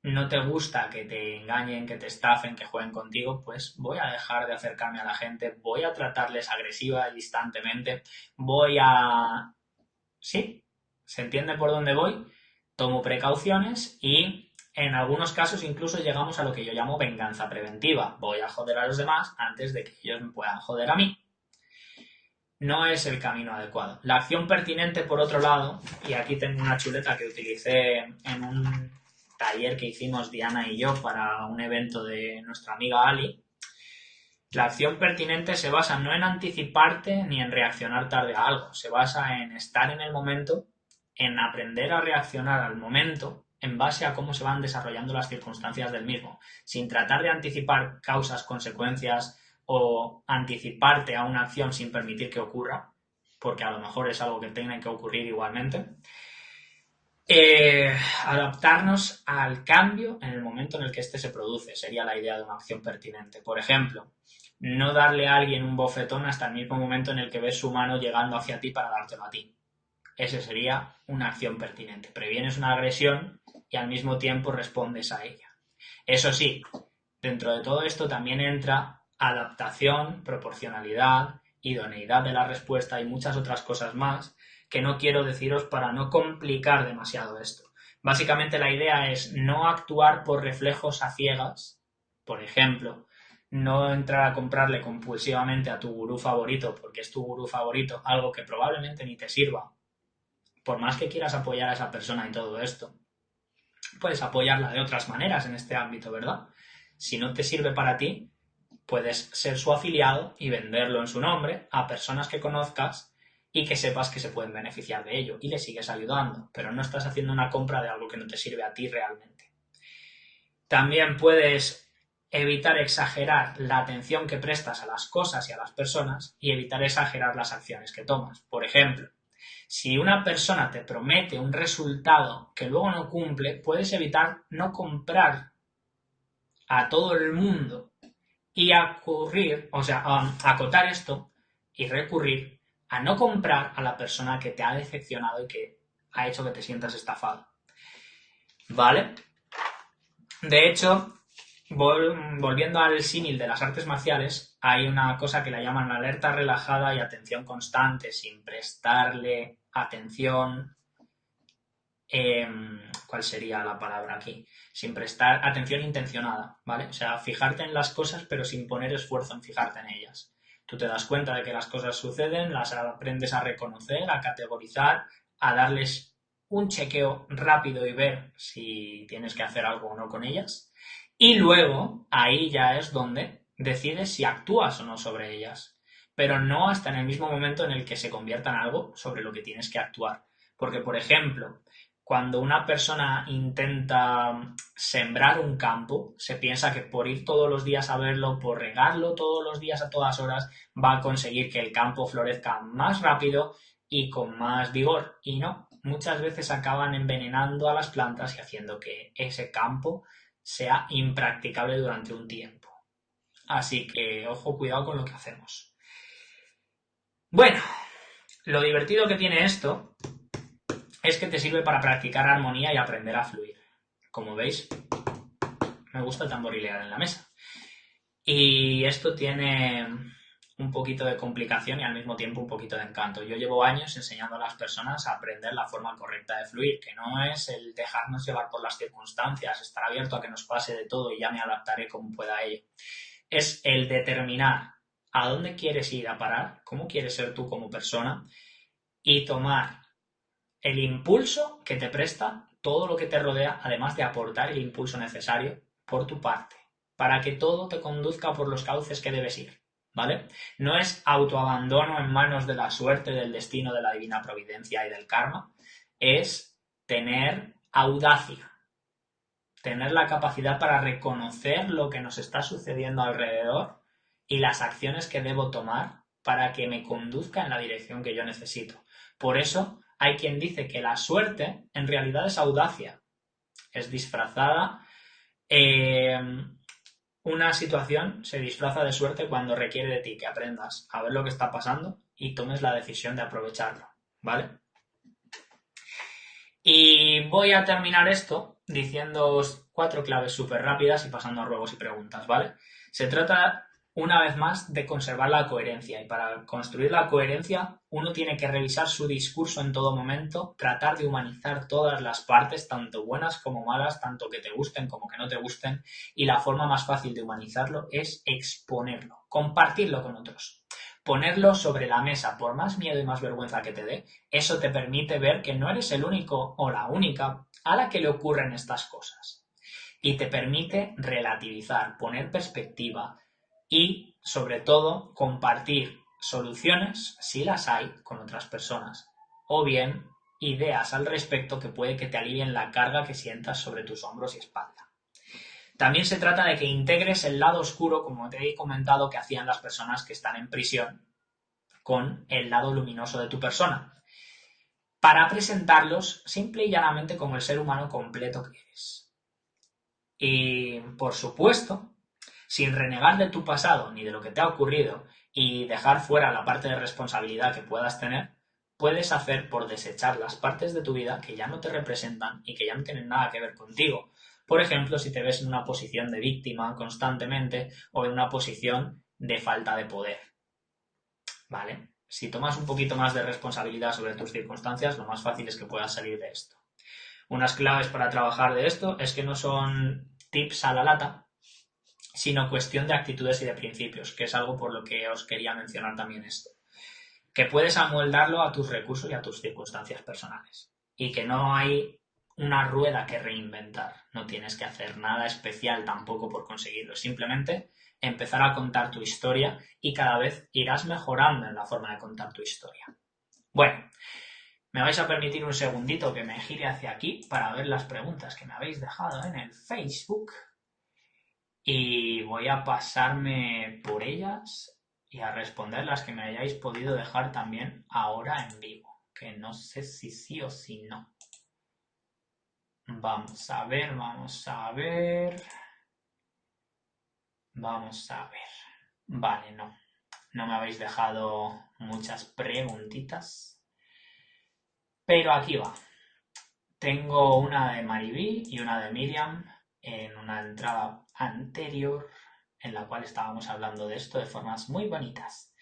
no te gusta que te engañen, que te estafen, que jueguen contigo, pues voy a dejar de acercarme a la gente, voy a tratarles agresiva y distantemente, voy a... ¿Sí? ¿Se entiende por dónde voy? Tomo precauciones y en algunos casos incluso llegamos a lo que yo llamo venganza preventiva. Voy a joder a los demás antes de que ellos me puedan joder a mí. No es el camino adecuado. La acción pertinente, por otro lado, y aquí tengo una chuleta que utilicé en un taller que hicimos Diana y yo para un evento de nuestra amiga Ali. La acción pertinente se basa no en anticiparte ni en reaccionar tarde a algo, se basa en estar en el momento, en aprender a reaccionar al momento en base a cómo se van desarrollando las circunstancias del mismo, sin tratar de anticipar causas, consecuencias o anticiparte a una acción sin permitir que ocurra, porque a lo mejor es algo que tiene que ocurrir igualmente. Adaptarnos al cambio en el momento en el que éste se produce sería la idea de una acción pertinente. Por ejemplo, no darle a alguien un bofetón hasta el mismo momento en el que ves su mano llegando hacia ti para dártelo a ti. Esa sería una acción pertinente. Previenes una agresión y al mismo tiempo respondes a ella. Eso sí, dentro de todo esto también entra adaptación, proporcionalidad, idoneidad de la respuesta y muchas otras cosas más que no quiero deciros para no complicar demasiado esto. Básicamente la idea es no actuar por reflejos a ciegas. Por ejemplo, no entrar a comprarle compulsivamente a tu gurú favorito porque es tu gurú favorito, algo que probablemente ni te sirva, por más que quieras apoyar a esa persona y todo esto. puedes apoyarla de otras maneras en este ámbito, ¿verdad? Si no te sirve para ti, puedes ser su afiliado y venderlo en su nombre a personas que conozcas y que sepas que se pueden beneficiar de ello y le sigues ayudando, pero no estás haciendo una compra de algo que no te sirve a ti realmente. También puedes evitar exagerar la atención que prestas a las cosas y a las personas y evitar exagerar las acciones que tomas. Por ejemplo, si una persona te promete un resultado que luego no cumple, puedes evitar no comprar a todo el mundo y acotar esto y recurrir a no comprar a la persona que te ha decepcionado y que ha hecho que te sientas estafado. ¿Vale? De hecho, volviendo al símil de las artes marciales, hay una cosa que la llaman alerta relajada y atención constante, sin prestarle atención. ¿Cuál sería la palabra aquí? Sin prestar atención intencionada, ¿vale? O sea, fijarte en las cosas pero sin poner esfuerzo en fijarte en ellas. Tú te das cuenta de que las cosas suceden, las aprendes a reconocer, a categorizar, a darles un chequeo rápido y ver si tienes que hacer algo o no con ellas. Y luego, ahí ya es donde decides si actúas o no sobre ellas. Pero no hasta en el mismo momento en el que se convierta en algo sobre lo que tienes que actuar. Porque, por ejemplo, cuando una persona intenta sembrar un campo, se piensa que por ir todos los días a verlo, por regarlo todos los días a todas horas, va a conseguir que el campo florezca más rápido y con más vigor. Y no, muchas veces acaban envenenando a las plantas y haciendo que ese campo sea impracticable durante un tiempo. Así que, ojo, cuidado con lo que hacemos. Bueno, lo divertido que tiene esto es que te sirve para practicar armonía y aprender a fluir. Como veis, me gusta tamborilear en la mesa. Y esto tiene un poquito de complicación y al mismo tiempo un poquito de encanto. Yo llevo años enseñando a las personas a aprender la forma correcta de fluir, que no es el dejarnos llevar por las circunstancias, estar abierto a que nos pase de todo y ya me adaptaré como pueda a ello. Es el determinar a dónde quieres ir a parar, cómo quieres ser tú como persona y tomar el impulso que te presta todo lo que te rodea, además de aportar el impulso necesario por tu parte, para que todo te conduzca por los cauces que debes ir, ¿vale? No es autoabandono en manos de la suerte, del destino, de la divina providencia y del karma, es tener audacia, tener la capacidad para reconocer lo que nos está sucediendo alrededor y las acciones que debo tomar para que me conduzca en la dirección que yo necesito. Por eso, hay quien dice que la suerte en realidad es audacia, es disfrazada. Una situación se disfraza de suerte cuando requiere de ti que aprendas a ver lo que está pasando y tomes la decisión de aprovecharlo, ¿vale? Y voy a terminar esto diciéndoos 4 claves súper rápidas y pasando a ruegos y preguntas, ¿vale? Se trata una vez más de conservar la coherencia y para construir la coherencia uno tiene que revisar su discurso en todo momento, tratar de humanizar todas las partes, tanto buenas como malas, tanto que te gusten como que no te gusten y la forma más fácil de humanizarlo es exponerlo, compartirlo con otros, ponerlo sobre la mesa por más miedo y más vergüenza que te dé. Eso te permite ver que no eres el único o la única a la que le ocurren estas cosas y te permite relativizar, poner perspectiva y, sobre todo, compartir soluciones, si las hay, con otras personas. O bien, ideas al respecto que puede que te alivien la carga que sientas sobre tus hombros y espalda. También se trata de que integres el lado oscuro, como te he comentado, que hacían las personas que están en prisión, con el lado luminoso de tu persona, para presentarlos simple y llanamente como el ser humano completo que eres. Y, por supuesto, sin renegar de tu pasado ni de lo que te ha ocurrido y dejar fuera la parte de responsabilidad que puedas tener, puedes hacer por desechar las partes de tu vida que ya no te representan y que ya no tienen nada que ver contigo. Por ejemplo, si te ves en una posición de víctima constantemente o en una posición de falta de poder. ¿Vale? Si tomas un poquito más de responsabilidad sobre tus circunstancias, lo más fácil es que puedas salir de esto. Unas claves para trabajar de esto es que no son tips a la lata, sino cuestión de actitudes y de principios, que es algo por lo que os quería mencionar también esto. Que puedes amoldarlo a tus recursos y a tus circunstancias personales. Y que no hay una rueda que reinventar. No tienes que hacer nada especial tampoco por conseguirlo. Simplemente empezar a contar tu historia y cada vez irás mejorando en la forma de contar tu historia. Bueno, me vais a permitir un segundito que me gire hacia aquí para ver las preguntas que me habéis dejado en el Facebook y voy a pasarme por ellas y a responder las que me hayáis podido dejar también ahora en vivo, que no sé si sí o si no. Vamos a ver. Vale, no me habéis dejado muchas preguntitas, pero aquí va. Tengo una de Maribí y una de Miriam en una entrada anterior en la cual estábamos hablando de esto de formas muy bonitas.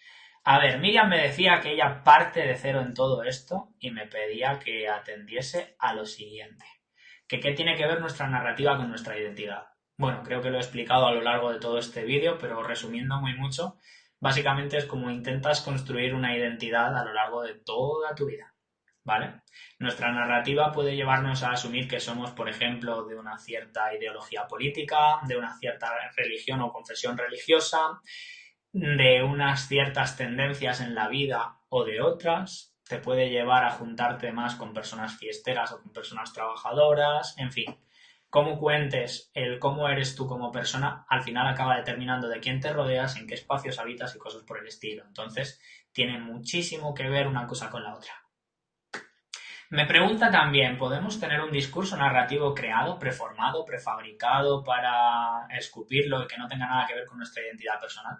A ver, Miriam me decía que ella parte de cero en todo esto y me pedía que atendiese a lo siguiente. ¿Qué tiene que ver nuestra narrativa con nuestra identidad? Bueno, creo que lo he explicado a lo largo de todo este vídeo, pero resumiendo muy mucho, básicamente es como intentas construir una identidad a lo largo de toda tu vida, ¿vale? Nuestra narrativa puede llevarnos a asumir que somos, por ejemplo, de una cierta ideología política, de una cierta religión o confesión religiosa, de unas ciertas tendencias en la vida o de otras. Te puede llevar a juntarte más con personas fiesteras o con personas trabajadoras, en fin. Cómo cuentes el cómo eres tú como persona, al final acaba determinando de quién te rodeas, en qué espacios habitas y cosas por el estilo. Entonces, tiene muchísimo que ver una cosa con la otra. Me pregunta también, ¿podemos tener un discurso narrativo creado, preformado, prefabricado para escupirlo y que no tenga nada que ver con nuestra identidad personal?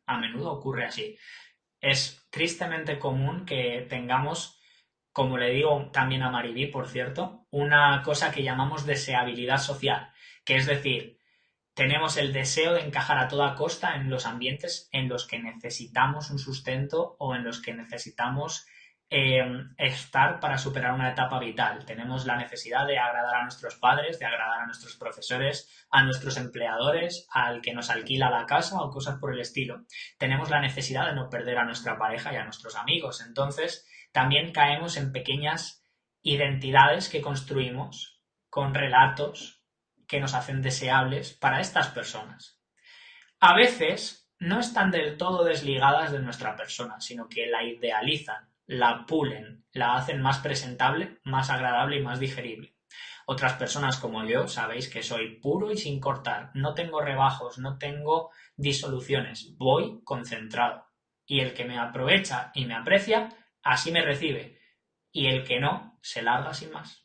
A menudo ocurre así. Es tristemente común que tengamos, como le digo también a Maribí, por cierto, una cosa que llamamos deseabilidad social, que es decir, tenemos el deseo de encajar a toda costa en los ambientes en los que necesitamos un sustento o en los que necesitamos estar para superar una etapa vital. Tenemos la necesidad de agradar a nuestros padres, de agradar a nuestros profesores, a nuestros empleadores, al que nos alquila la casa o cosas por el estilo. Tenemos la necesidad de no perder a nuestra pareja y a nuestros amigos. Entonces, también caemos en pequeñas identidades que construimos con relatos que nos hacen deseables para estas personas. A veces no están del todo desligadas de nuestra persona, sino que la idealizan, la pulen, la hacen más presentable, más agradable y más digerible. Otras personas como yo sabéis que soy puro y sin cortar, no tengo rebajos, no tengo disoluciones, voy concentrado. Y el que me aprovecha y me aprecia, así me recibe. Y el que no, se larga sin más.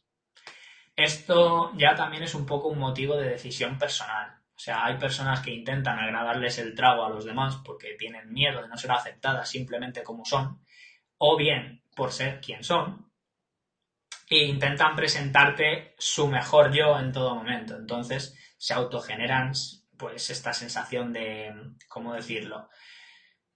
Esto ya también es un poco un motivo de decisión personal. O sea, hay personas que intentan agradarles el trago a los demás porque tienen miedo de no ser aceptadas simplemente como son, o bien por ser quien son, e intentan presentarte su mejor yo en todo momento. Entonces se autogeneran pues esta sensación de, ¿cómo decirlo?,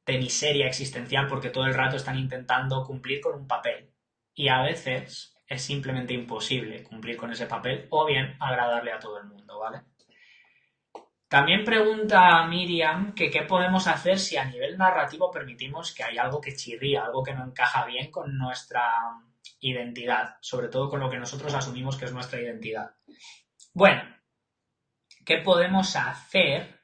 de miseria existencial porque todo el rato están intentando cumplir con un papel. Y a veces es simplemente imposible cumplir con ese papel o bien agradarle a todo el mundo, ¿vale? También pregunta Miriam que qué podemos hacer si a nivel narrativo permitimos que hay algo que chirría, algo que no encaja bien con nuestra identidad, sobre todo con lo que nosotros asumimos que es nuestra identidad. Bueno, ¿qué podemos hacer?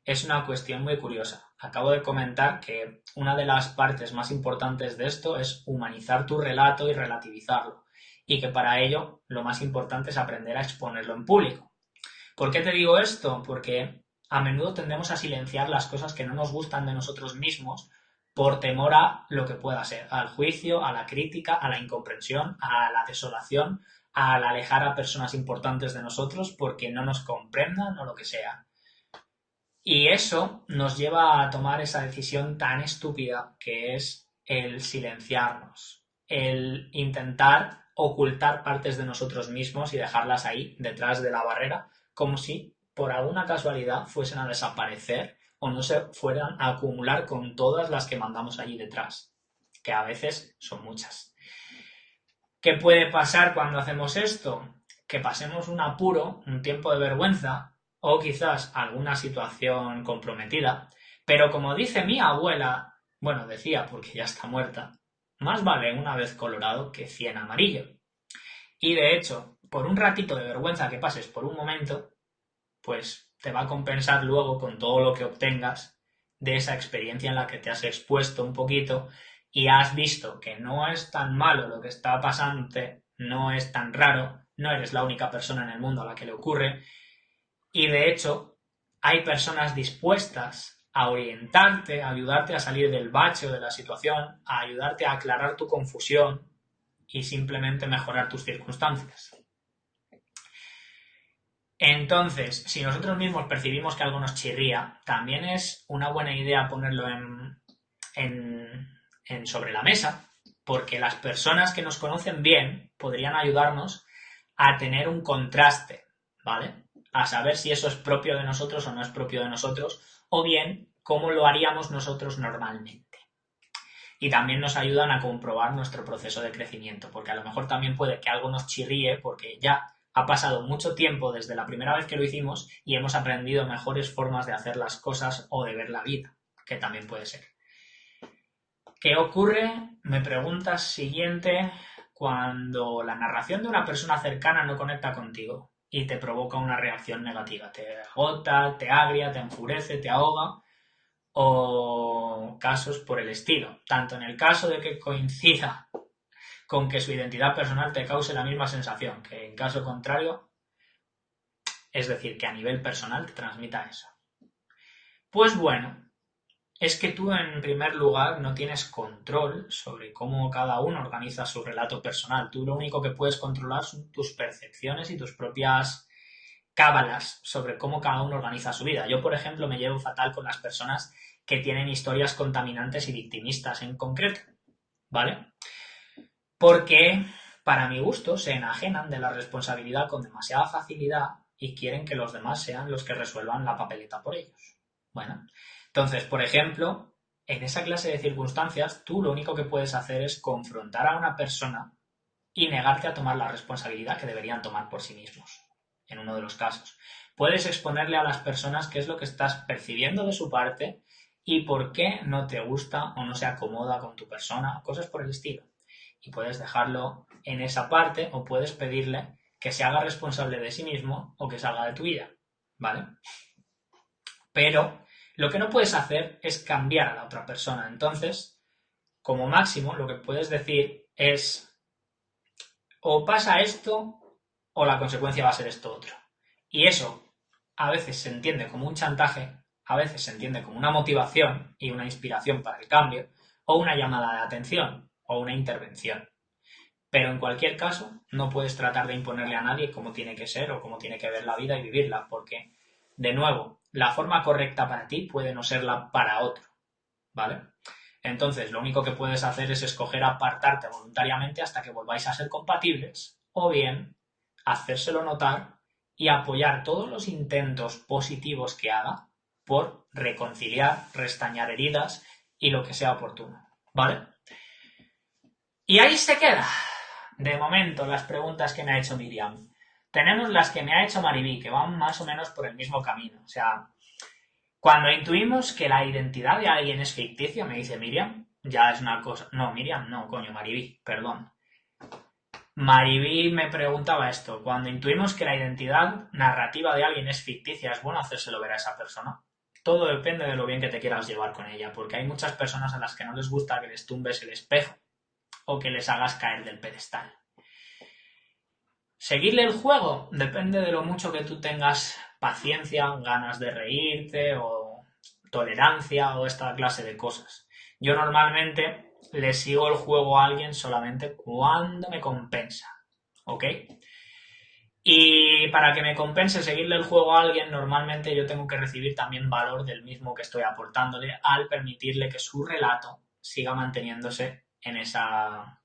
Es una cuestión muy curiosa. Acabo de comentar que una de las partes más importantes de esto es humanizar tu relato y relativizarlo, y que para ello lo más importante es aprender a exponerlo en público. ¿Por qué te digo esto? Porque a menudo tendemos a silenciar las cosas que no nos gustan de nosotros mismos por temor a lo que pueda ser, al juicio, a la crítica, a la incomprensión, a la desolación, al alejar a personas importantes de nosotros porque no nos comprendan o lo que sea. Y eso nos lleva a tomar esa decisión tan estúpida que es el silenciarnos, el intentar ocultar partes de nosotros mismos y dejarlas ahí, detrás de la barrera, como si por alguna casualidad fuesen a desaparecer o no se fueran a acumular con todas las que mandamos allí detrás, que a veces son muchas. ¿Qué puede pasar cuando hacemos esto? Que pasemos un apuro, un tiempo de vergüenza o quizás alguna situación comprometida, pero como dice mi abuela, bueno, decía porque ya está muerta, más vale una vez colorado que 100 amarillo. Y de hecho, por un ratito de vergüenza que pases por un momento, pues te va a compensar luego con todo lo que obtengas de esa experiencia en la que te has expuesto un poquito y has visto que no es tan malo lo que está pasando, no es tan raro, no eres la única persona en el mundo a la que le ocurre y de hecho hay personas dispuestas a orientarte, a ayudarte a salir del bache o de la situación, a ayudarte a aclarar tu confusión y simplemente mejorar tus circunstancias. Entonces, si nosotros mismos percibimos que algo nos chirría, también es una buena idea ponerlo sobre la mesa, porque las personas que nos conocen bien podrían ayudarnos a tener un contraste, ¿vale? A saber si eso es propio de nosotros o no es propio de nosotros, o bien cómo lo haríamos nosotros normalmente. Y también nos ayudan a comprobar nuestro proceso de crecimiento, porque a lo mejor también puede que algo nos chirríe porque ya ha pasado mucho tiempo desde la primera vez que lo hicimos y hemos aprendido mejores formas de hacer las cosas o de ver la vida, que también puede ser. ¿Qué ocurre? Me preguntas siguiente cuando la narración de una persona cercana no conecta contigo y te provoca una reacción negativa. Te agota, te agria, te enfurece, te ahoga o casos por el estilo. Tanto en el caso de que coincida con que su identidad personal te cause la misma sensación, que en caso contrario, es decir, que a nivel personal te transmita eso. Pues bueno, es que tú en primer lugar no tienes control sobre cómo cada uno organiza su relato personal. Tú lo único que puedes controlar son tus percepciones y tus propias cábalas sobre cómo cada uno organiza su vida. Yo, por ejemplo, me llevo fatal con las personas que tienen historias contaminantes y victimistas en concreto, ¿vale? Porque, para mi gusto, se enajenan de la responsabilidad con demasiada facilidad y quieren que los demás sean los que resuelvan la papeleta por ellos. Bueno, entonces, por ejemplo, en esa clase de circunstancias, tú lo único que puedes hacer es confrontar a una persona y negarte a tomar la responsabilidad que deberían tomar por sí mismos, en uno de los casos. Puedes exponerle a las personas qué es lo que estás percibiendo de su parte y por qué no te gusta o no se acomoda con tu persona, cosas por el estilo. Y puedes dejarlo en esa parte o puedes pedirle que se haga responsable de sí mismo o que salga de tu vida, ¿vale? Pero lo que no puedes hacer es cambiar a la otra persona. Entonces, como máximo, lo que puedes decir es o pasa esto o la consecuencia va a ser esto otro. Y eso a veces se entiende como un chantaje, a veces se entiende como una motivación y una inspiración para el cambio, o una llamada de atención, o una intervención. Pero en cualquier caso, no puedes tratar de imponerle a nadie cómo tiene que ser o cómo tiene que ver la vida y vivirla, porque, de nuevo, la forma correcta para ti puede no serla para otro, ¿vale? Entonces, lo único que puedes hacer es escoger apartarte voluntariamente hasta que volváis a ser compatibles, o bien hacérselo notar y apoyar todos los intentos positivos que haga por reconciliar, restañar heridas y lo que sea oportuno, ¿vale? Y ahí se queda. De momento, las preguntas que me ha hecho Miriam. Tenemos las que me ha hecho Mariví, que van más o menos por el mismo camino. O sea, cuando intuimos que la identidad de alguien es ficticia, me dice Miriam, ya es una cosa... No, Miriam, no, coño, Mariví, perdón. Mariví me preguntaba esto. Cuando intuimos que la identidad narrativa de alguien es ficticia, ¿es bueno hacérselo ver a esa persona? Todo depende de lo bien que te quieras llevar con ella, porque hay muchas personas a las que no les gusta que les tumbes el espejo o que les hagas caer del pedestal. Seguirle el juego depende de lo mucho que tú tengas paciencia, ganas de reírte o tolerancia o esta clase de cosas. Yo normalmente le sigo el juego a alguien solamente cuando me compensa, ¿ok? Y para que me compense seguirle el juego a alguien, normalmente yo tengo que recibir también valor del mismo que estoy aportándole al permitirle que su relato siga manteniéndose en esa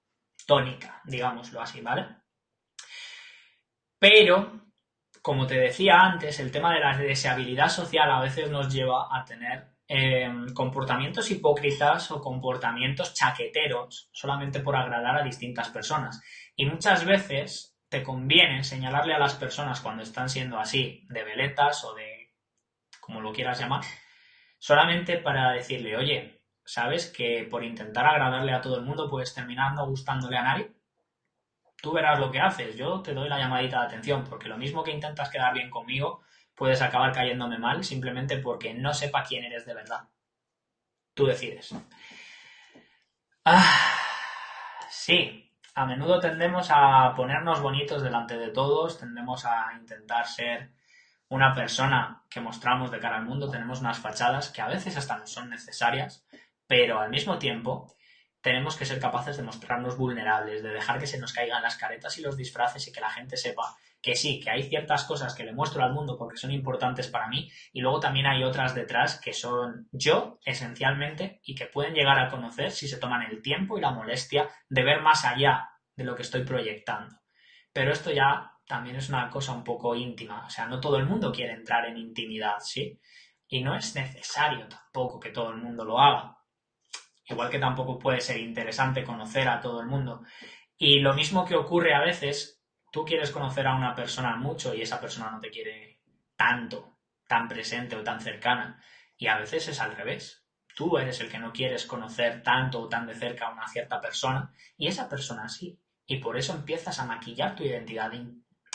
tónica, digámoslo así, ¿vale? Pero, como te decía antes, el tema de la deseabilidad social a veces nos lleva a tener comportamientos hipócritas o comportamientos chaqueteros solamente por agradar a distintas personas. Y muchas veces te conviene señalarle a las personas cuando están siendo así, de veletas o de como lo quieras llamar, solamente para decirle, oye, ¿sabes que por intentar agradarle a todo el mundo puedes terminar no gustándole a nadie? tú verás lo que haces, yo te doy la llamadita de atención, porque lo mismo que intentas quedar bien conmigo, puedes acabar cayéndome mal simplemente porque no sepa quién eres de verdad. Tú decides. Sí, a menudo tendemos a ponernos bonitos delante de todos, tendemos a intentar ser una persona que mostramos de cara al mundo, tenemos unas fachadas que a veces hasta no son necesarias, pero al mismo tiempo tenemos que ser capaces de mostrarnos vulnerables, de dejar que se nos caigan las caretas y los disfraces y que la gente sepa que sí, que hay ciertas cosas que le muestro al mundo porque son importantes para mí y luego también hay otras detrás que son yo esencialmente y que pueden llegar a conocer si se toman el tiempo y la molestia de ver más allá de lo que estoy proyectando. Pero esto ya también es una cosa un poco íntima, o sea, no todo el mundo quiere entrar en intimidad, ¿sí? Y no es necesario tampoco que todo el mundo lo haga. Igual que tampoco puede ser interesante conocer a todo el mundo. Y lo mismo que ocurre a veces, tú quieres conocer a una persona mucho y esa persona no te quiere tanto, tan presente o tan cercana. Y a veces es al revés. Tú eres el que no quieres conocer tanto o tan de cerca a una cierta persona y esa persona sí. Y por eso empiezas a maquillar tu identidad.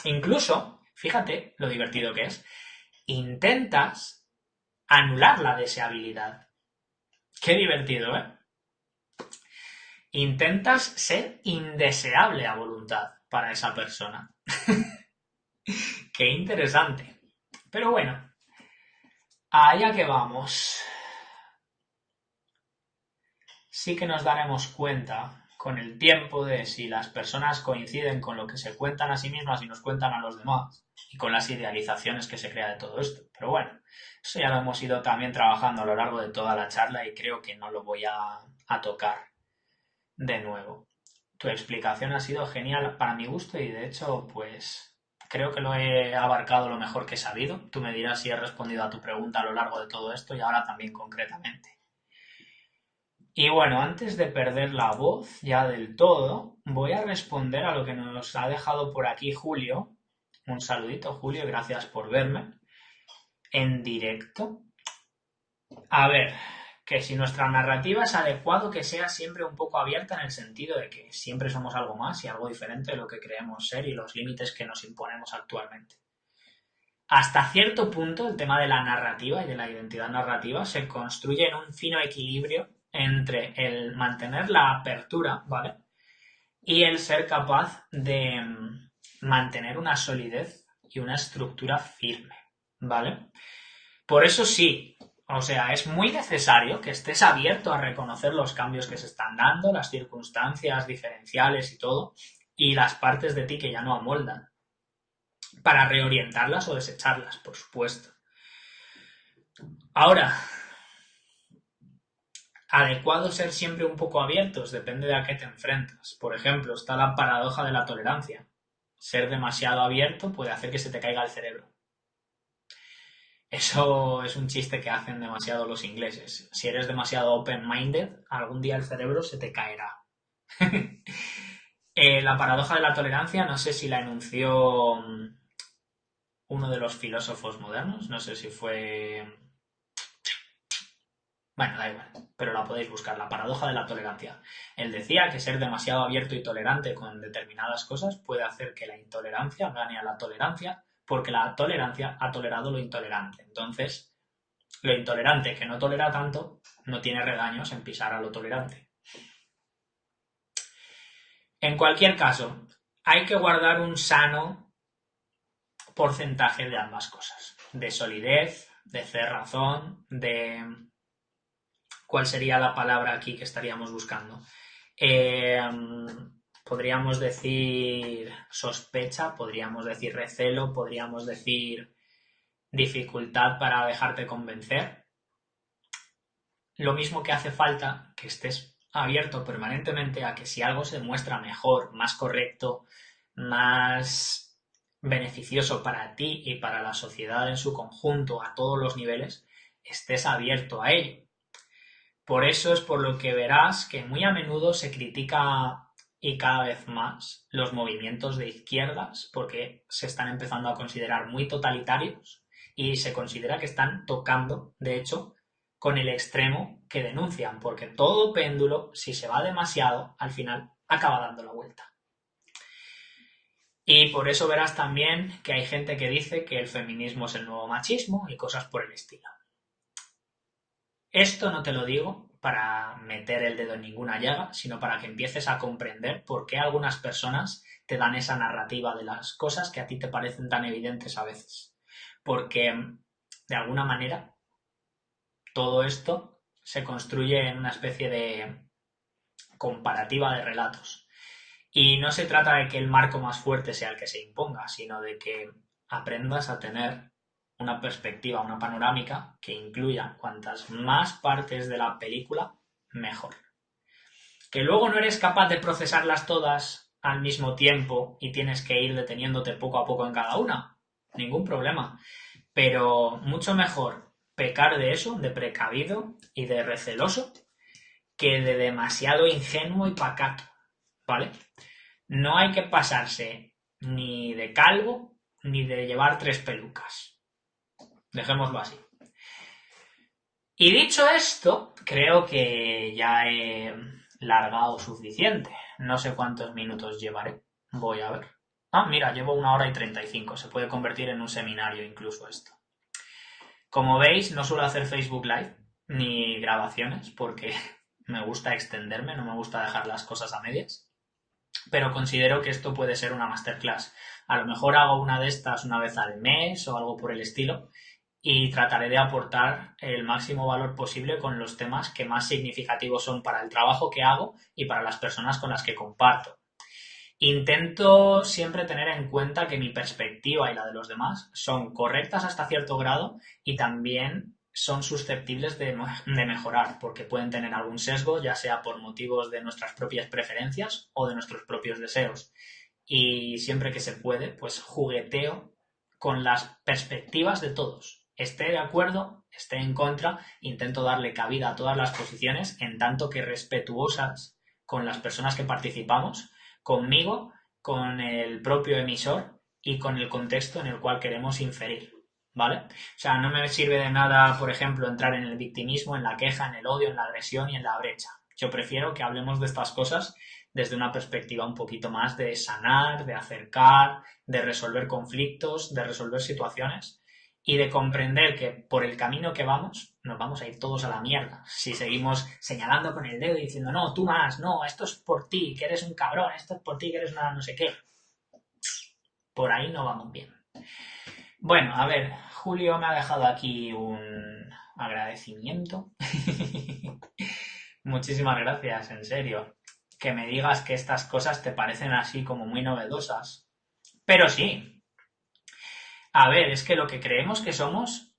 Incluso, fíjate lo divertido que es, intentas anular la deseabilidad. Qué divertido, ¿eh? Intentas ser indeseable a voluntad para esa persona. Qué interesante. Pero bueno, allá que vamos. Sí que nos daremos cuenta con el tiempo de si las personas coinciden con lo que se cuentan a sí mismas y nos cuentan a los demás y con las idealizaciones que se crea de todo esto. Pero bueno, eso ya lo hemos ido también trabajando a lo largo de toda la charla y creo que no lo voy a tocar de nuevo. Tu explicación ha sido genial para mi gusto y de hecho, pues creo que lo he abarcado lo mejor que he sabido. Tú me dirás si he respondido a tu pregunta a lo largo de todo esto y ahora también concretamente. Y bueno, antes de perder la voz ya del todo, voy a responder a lo que nos ha dejado por aquí Julio. Un saludito, Julio, gracias por verme en directo. A ver, que si nuestra narrativa es adecuado que sea siempre un poco abierta en el sentido de que siempre somos algo más y algo diferente de lo que creemos ser y los límites que nos imponemos actualmente. Hasta cierto punto el tema de la narrativa y de la identidad narrativa se construye en un fino equilibrio entre el mantener la apertura, ¿vale? Y el ser capaz de mantener una solidez y una estructura firme, ¿vale? Por eso sí, o sea, es muy necesario que estés abierto a reconocer los cambios que se están dando, las circunstancias diferenciales y todo, y las partes de ti que ya no amoldan, para reorientarlas o desecharlas, por supuesto. Ahora, adecuado ser siempre un poco abiertos, depende de a qué te enfrentas. Por ejemplo, está la paradoja de la tolerancia. Ser demasiado abierto puede hacer que se te caiga el cerebro. Eso es un chiste que hacen demasiado los ingleses. Si eres demasiado open-minded, algún día el cerebro se te caerá. La paradoja de la tolerancia, no sé si la enunció uno de los filósofos modernos, no sé si fue... Bueno, da igual, pero la podéis buscar, la paradoja de la tolerancia. Él decía que ser demasiado abierto y tolerante con determinadas cosas puede hacer que la intolerancia gane a la tolerancia, porque la tolerancia ha tolerado lo intolerante. Entonces, lo intolerante que no tolera tanto no tiene redaños en pisar a lo tolerante. En cualquier caso, hay que guardar un sano porcentaje de ambas cosas. De solidez, de cerrazón, de... ¿Cuál sería la palabra aquí que estaríamos buscando? Podríamos decir sospecha, podríamos decir recelo, podríamos decir dificultad para dejarte convencer. Lo mismo que hace falta que estés abierto permanentemente a que si algo se muestra mejor, más correcto, más beneficioso para ti y para la sociedad en su conjunto a todos los niveles, estés abierto a ello. Por eso es por lo que verás que muy a menudo se critica y cada vez más los movimientos de izquierdas porque se están empezando a considerar muy totalitarios y se considera que están tocando, de hecho, con el extremo que denuncian, porque todo péndulo, si se va demasiado, al final acaba dando la vuelta. Y por eso verás también que hay gente que dice que el feminismo es el nuevo machismo y cosas por el estilo. Esto no te lo digo para meter el dedo en ninguna llaga, sino para que empieces a comprender por qué algunas personas te dan esa narrativa de las cosas que a ti te parecen tan evidentes a veces. Porque, de alguna manera, todo esto se construye en una especie de comparativa de relatos. Y no se trata de que el marco más fuerte sea el que se imponga, sino de que aprendas a tener una perspectiva, una panorámica que incluya cuantas más partes de la película, mejor. Que luego no eres capaz de procesarlas todas al mismo tiempo y tienes que ir deteniéndote poco a poco en cada una, ningún problema. Pero mucho mejor pecar de eso, de precavido y de receloso, que de demasiado ingenuo y pacato, ¿vale? No hay que pasarse ni de calvo ni de llevar 3 pelucas. Dejémoslo así. Y dicho esto, creo que ya he largado suficiente. No sé cuántos minutos llevaré. Voy a ver. Ah, mira, llevo 1 hora y 35. Se puede convertir en un seminario incluso esto. Como veis, no suelo hacer Facebook Live ni grabaciones porque me gusta extenderme, no me gusta dejar las cosas a medias. Pero considero que esto puede ser una masterclass. A lo mejor hago una de estas una vez al mes o algo por el estilo y trataré de aportar el máximo valor posible con los temas que más significativos son para el trabajo que hago y para las personas con las que comparto. Intento siempre tener en cuenta que mi perspectiva y la de los demás son correctas hasta cierto grado y también son susceptibles de mejorar, porque pueden tener algún sesgo, ya sea por motivos de nuestras propias preferencias o de nuestros propios deseos. Y siempre que se puede, pues jugueteo con las perspectivas de todos. Esté de acuerdo, esté en contra, intento darle cabida a todas las posiciones, en tanto que respetuosas con las personas que participamos, conmigo, con el propio emisor y con el contexto en el cual queremos inferir, ¿vale? O sea, no me sirve de nada, por ejemplo, entrar en el victimismo, en la queja, en el odio, en la agresión y en la brecha. Yo prefiero que hablemos de estas cosas desde una perspectiva un poquito más de sanar, de acercar, de resolver conflictos, de resolver situaciones y de comprender que por el camino que vamos nos vamos a ir todos a la mierda si seguimos señalando con el dedo y diciendo no, tú más, no, esto es por ti, que eres un cabrón, esto es por ti, que eres una no sé qué. Por ahí no vamos bien. Bueno, a ver, Julio me ha dejado aquí un agradecimiento. Muchísimas gracias, en serio. Que me digas que estas cosas te parecen así como muy novedosas. Pero sí. A ver, es que lo que creemos que somos,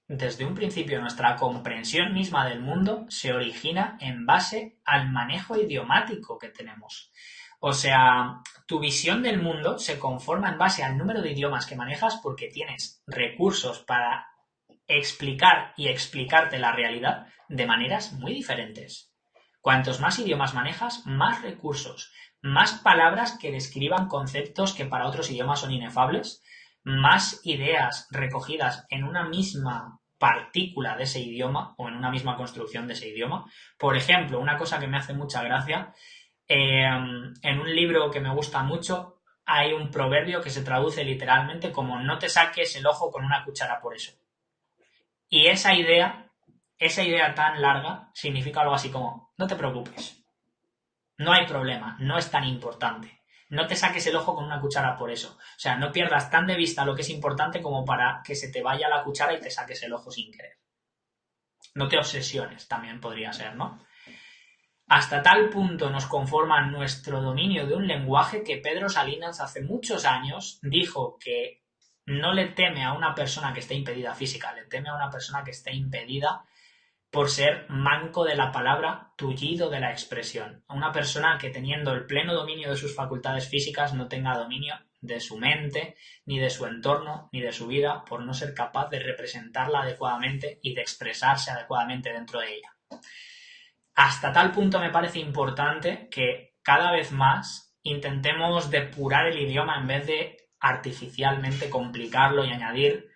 desde un principio nuestra comprensión misma del mundo se origina en base al manejo idiomático que tenemos. O sea, tu visión del mundo se conforma en base al número de idiomas que manejas porque tienes recursos para explicar y explicarte la realidad de maneras muy diferentes. Cuantos más idiomas manejas, más recursos, más palabras que describan conceptos que para otros idiomas son inefables, más ideas recogidas en una misma partícula de ese idioma o en una misma construcción de ese idioma. Por ejemplo, una cosa que me hace mucha gracia, en un libro que me gusta mucho hay un proverbio que se traduce literalmente como no te saques el ojo con una cuchara por eso. Y esa idea tan larga significa algo así como no te preocupes, no hay problema, no es tan importante. No te saques el ojo con una cuchara por eso. O sea, no pierdas tan de vista lo que es importante como para que se te vaya la cuchara y te saques el ojo sin querer. No te obsesiones, también podría ser, ¿no? Hasta tal punto nos conforma nuestro dominio de un lenguaje que Pedro Salinas hace muchos años dijo que no le teme a una persona que esté impedida física, le teme a una persona que esté impedida por ser manco de la palabra, tullido de la expresión. A una persona que teniendo el pleno dominio de sus facultades físicas no tenga dominio de su mente, ni de su entorno, ni de su vida, por no ser capaz de representarla adecuadamente y de expresarse adecuadamente dentro de ella. Hasta tal punto me parece importante que cada vez más intentemos depurar el idioma en vez de artificialmente complicarlo y añadir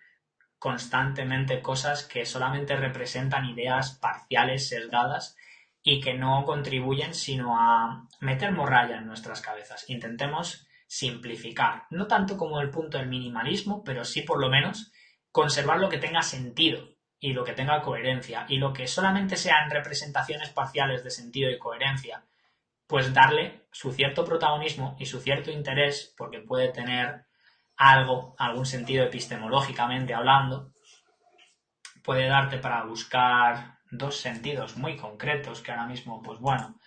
constantemente cosas que solamente representan ideas parciales, sesgadas y que no contribuyen sino a meter morralla en nuestras cabezas. Intentemos simplificar. No tanto como el punto del minimalismo, pero sí por lo menos conservar lo que tenga sentido y lo que tenga coherencia. Y lo que solamente sean representaciones parciales de sentido y coherencia, pues darle su cierto protagonismo y su cierto interés, porque puede tener algún sentido epistemológicamente hablando, puede darte para buscar dos sentidos muy concretos que ahora mismo, pues bueno,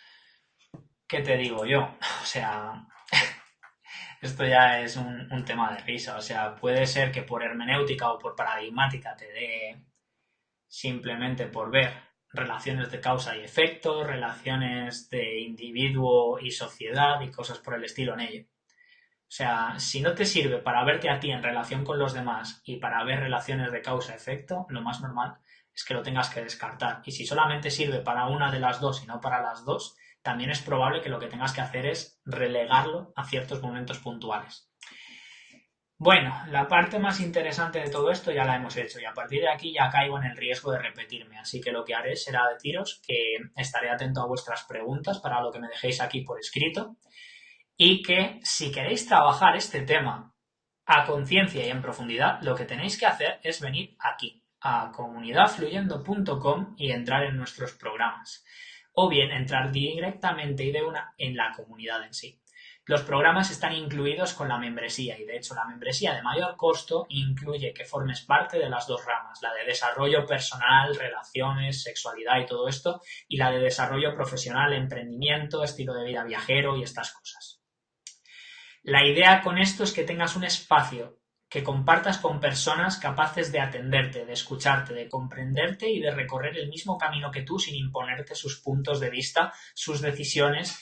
¿qué te digo yo? O sea, esto ya es un tema de risa. O sea, puede ser que por hermenéutica o por paradigmática te dé simplemente por ver relaciones de causa y efecto, relaciones de individuo y sociedad y cosas por el estilo en ello. O sea, si no te sirve para verte a ti en relación con los demás y para ver relaciones de causa-efecto, lo más normal es que lo tengas que descartar. Y si solamente sirve para una de las dos y no para las dos, también es probable que lo que tengas que hacer es relegarlo a ciertos momentos puntuales. Bueno, la parte más interesante de todo esto ya la hemos hecho y a partir de aquí ya caigo en el riesgo de repetirme, así que lo que haré será deciros que estaré atento a vuestras preguntas para lo que me dejéis aquí por escrito y que si queréis trabajar este tema a conciencia y en profundidad, lo que tenéis que hacer es venir aquí, a comunidadfluyendo.com y entrar en nuestros programas, o bien entrar directamente y de una en la comunidad en sí. Los programas están incluidos con la membresía y de hecho la membresía de mayor costo incluye que formes parte de las dos ramas, la de desarrollo personal, relaciones, sexualidad y todo esto, y la de desarrollo profesional, emprendimiento, estilo de vida viajero y estas cosas. La idea con esto es que tengas un espacio que compartas con personas capaces de atenderte, de escucharte, de comprenderte y de recorrer el mismo camino que tú sin imponerte sus puntos de vista, sus decisiones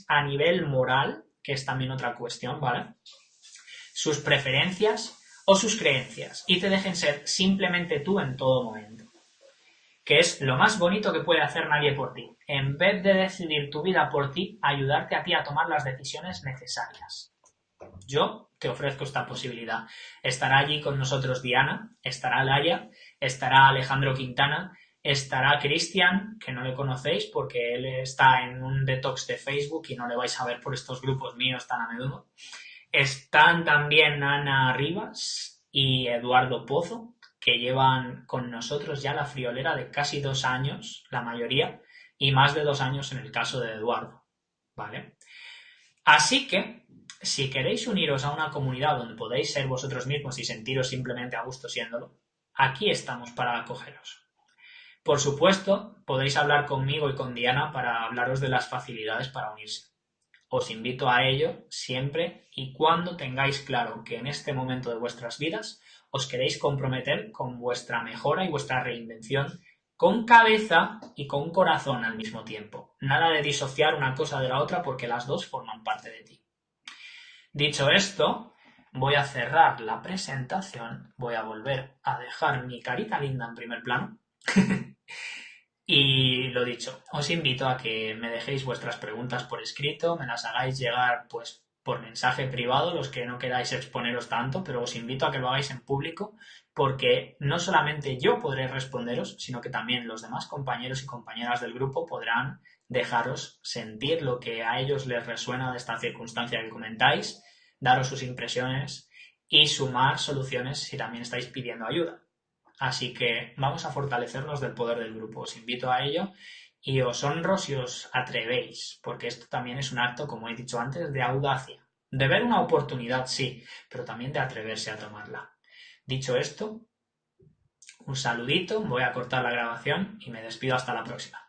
a nivel moral, que es también otra cuestión, ¿vale? Sus preferencias o sus creencias y te dejen ser simplemente tú en todo momento. Que es lo más bonito que puede hacer nadie por ti. En vez de decidir tu vida por ti, ayudarte a ti a tomar las decisiones necesarias. Yo te ofrezco esta posibilidad. Estará allí con nosotros Diana, estará Laia, estará Alejandro Quintana, estará Cristian, que no le conocéis porque él está en un detox de Facebook y no le vais a ver por estos grupos míos tan a menudo. Están también Ana Rivas y Eduardo Pozo, que llevan con nosotros ya la friolera de casi 2 años, la mayoría, y más de 2 años en el caso de Eduardo, ¿vale? Así que, si queréis uniros a una comunidad donde podéis ser vosotros mismos y sentiros simplemente a gusto siéndolo, aquí estamos para acogeros. Por supuesto, podéis hablar conmigo y con Diana para hablaros de las facilidades para unirse. Os invito a ello siempre y cuando tengáis claro que en este momento de vuestras vidas os queréis comprometer con vuestra mejora y vuestra reinvención con cabeza y con corazón al mismo tiempo. Nada de disociar una cosa de la otra porque las dos forman parte de ti. Dicho esto, voy a cerrar la presentación, voy a volver a dejar mi carita linda en primer plano y lo dicho, os invito a que me dejéis vuestras preguntas por escrito, me las hagáis llegar pues por mensaje privado, los que no queráis exponeros tanto, pero os invito a que lo hagáis en público porque no solamente yo podré responderos, sino que también los demás compañeros y compañeras del grupo podrán dejaros sentir lo que a ellos les resuena de esta circunstancia que comentáis, daros sus impresiones y sumar soluciones si también estáis pidiendo ayuda. Así que vamos a fortalecernos del poder del grupo. Os invito a ello y os honro si os atrevéis, porque esto también es un acto, como he dicho antes, de audacia. De ver una oportunidad, sí, pero también de atreverse a tomarla. Dicho esto, un saludito, voy a cortar la grabación y me despido hasta la próxima.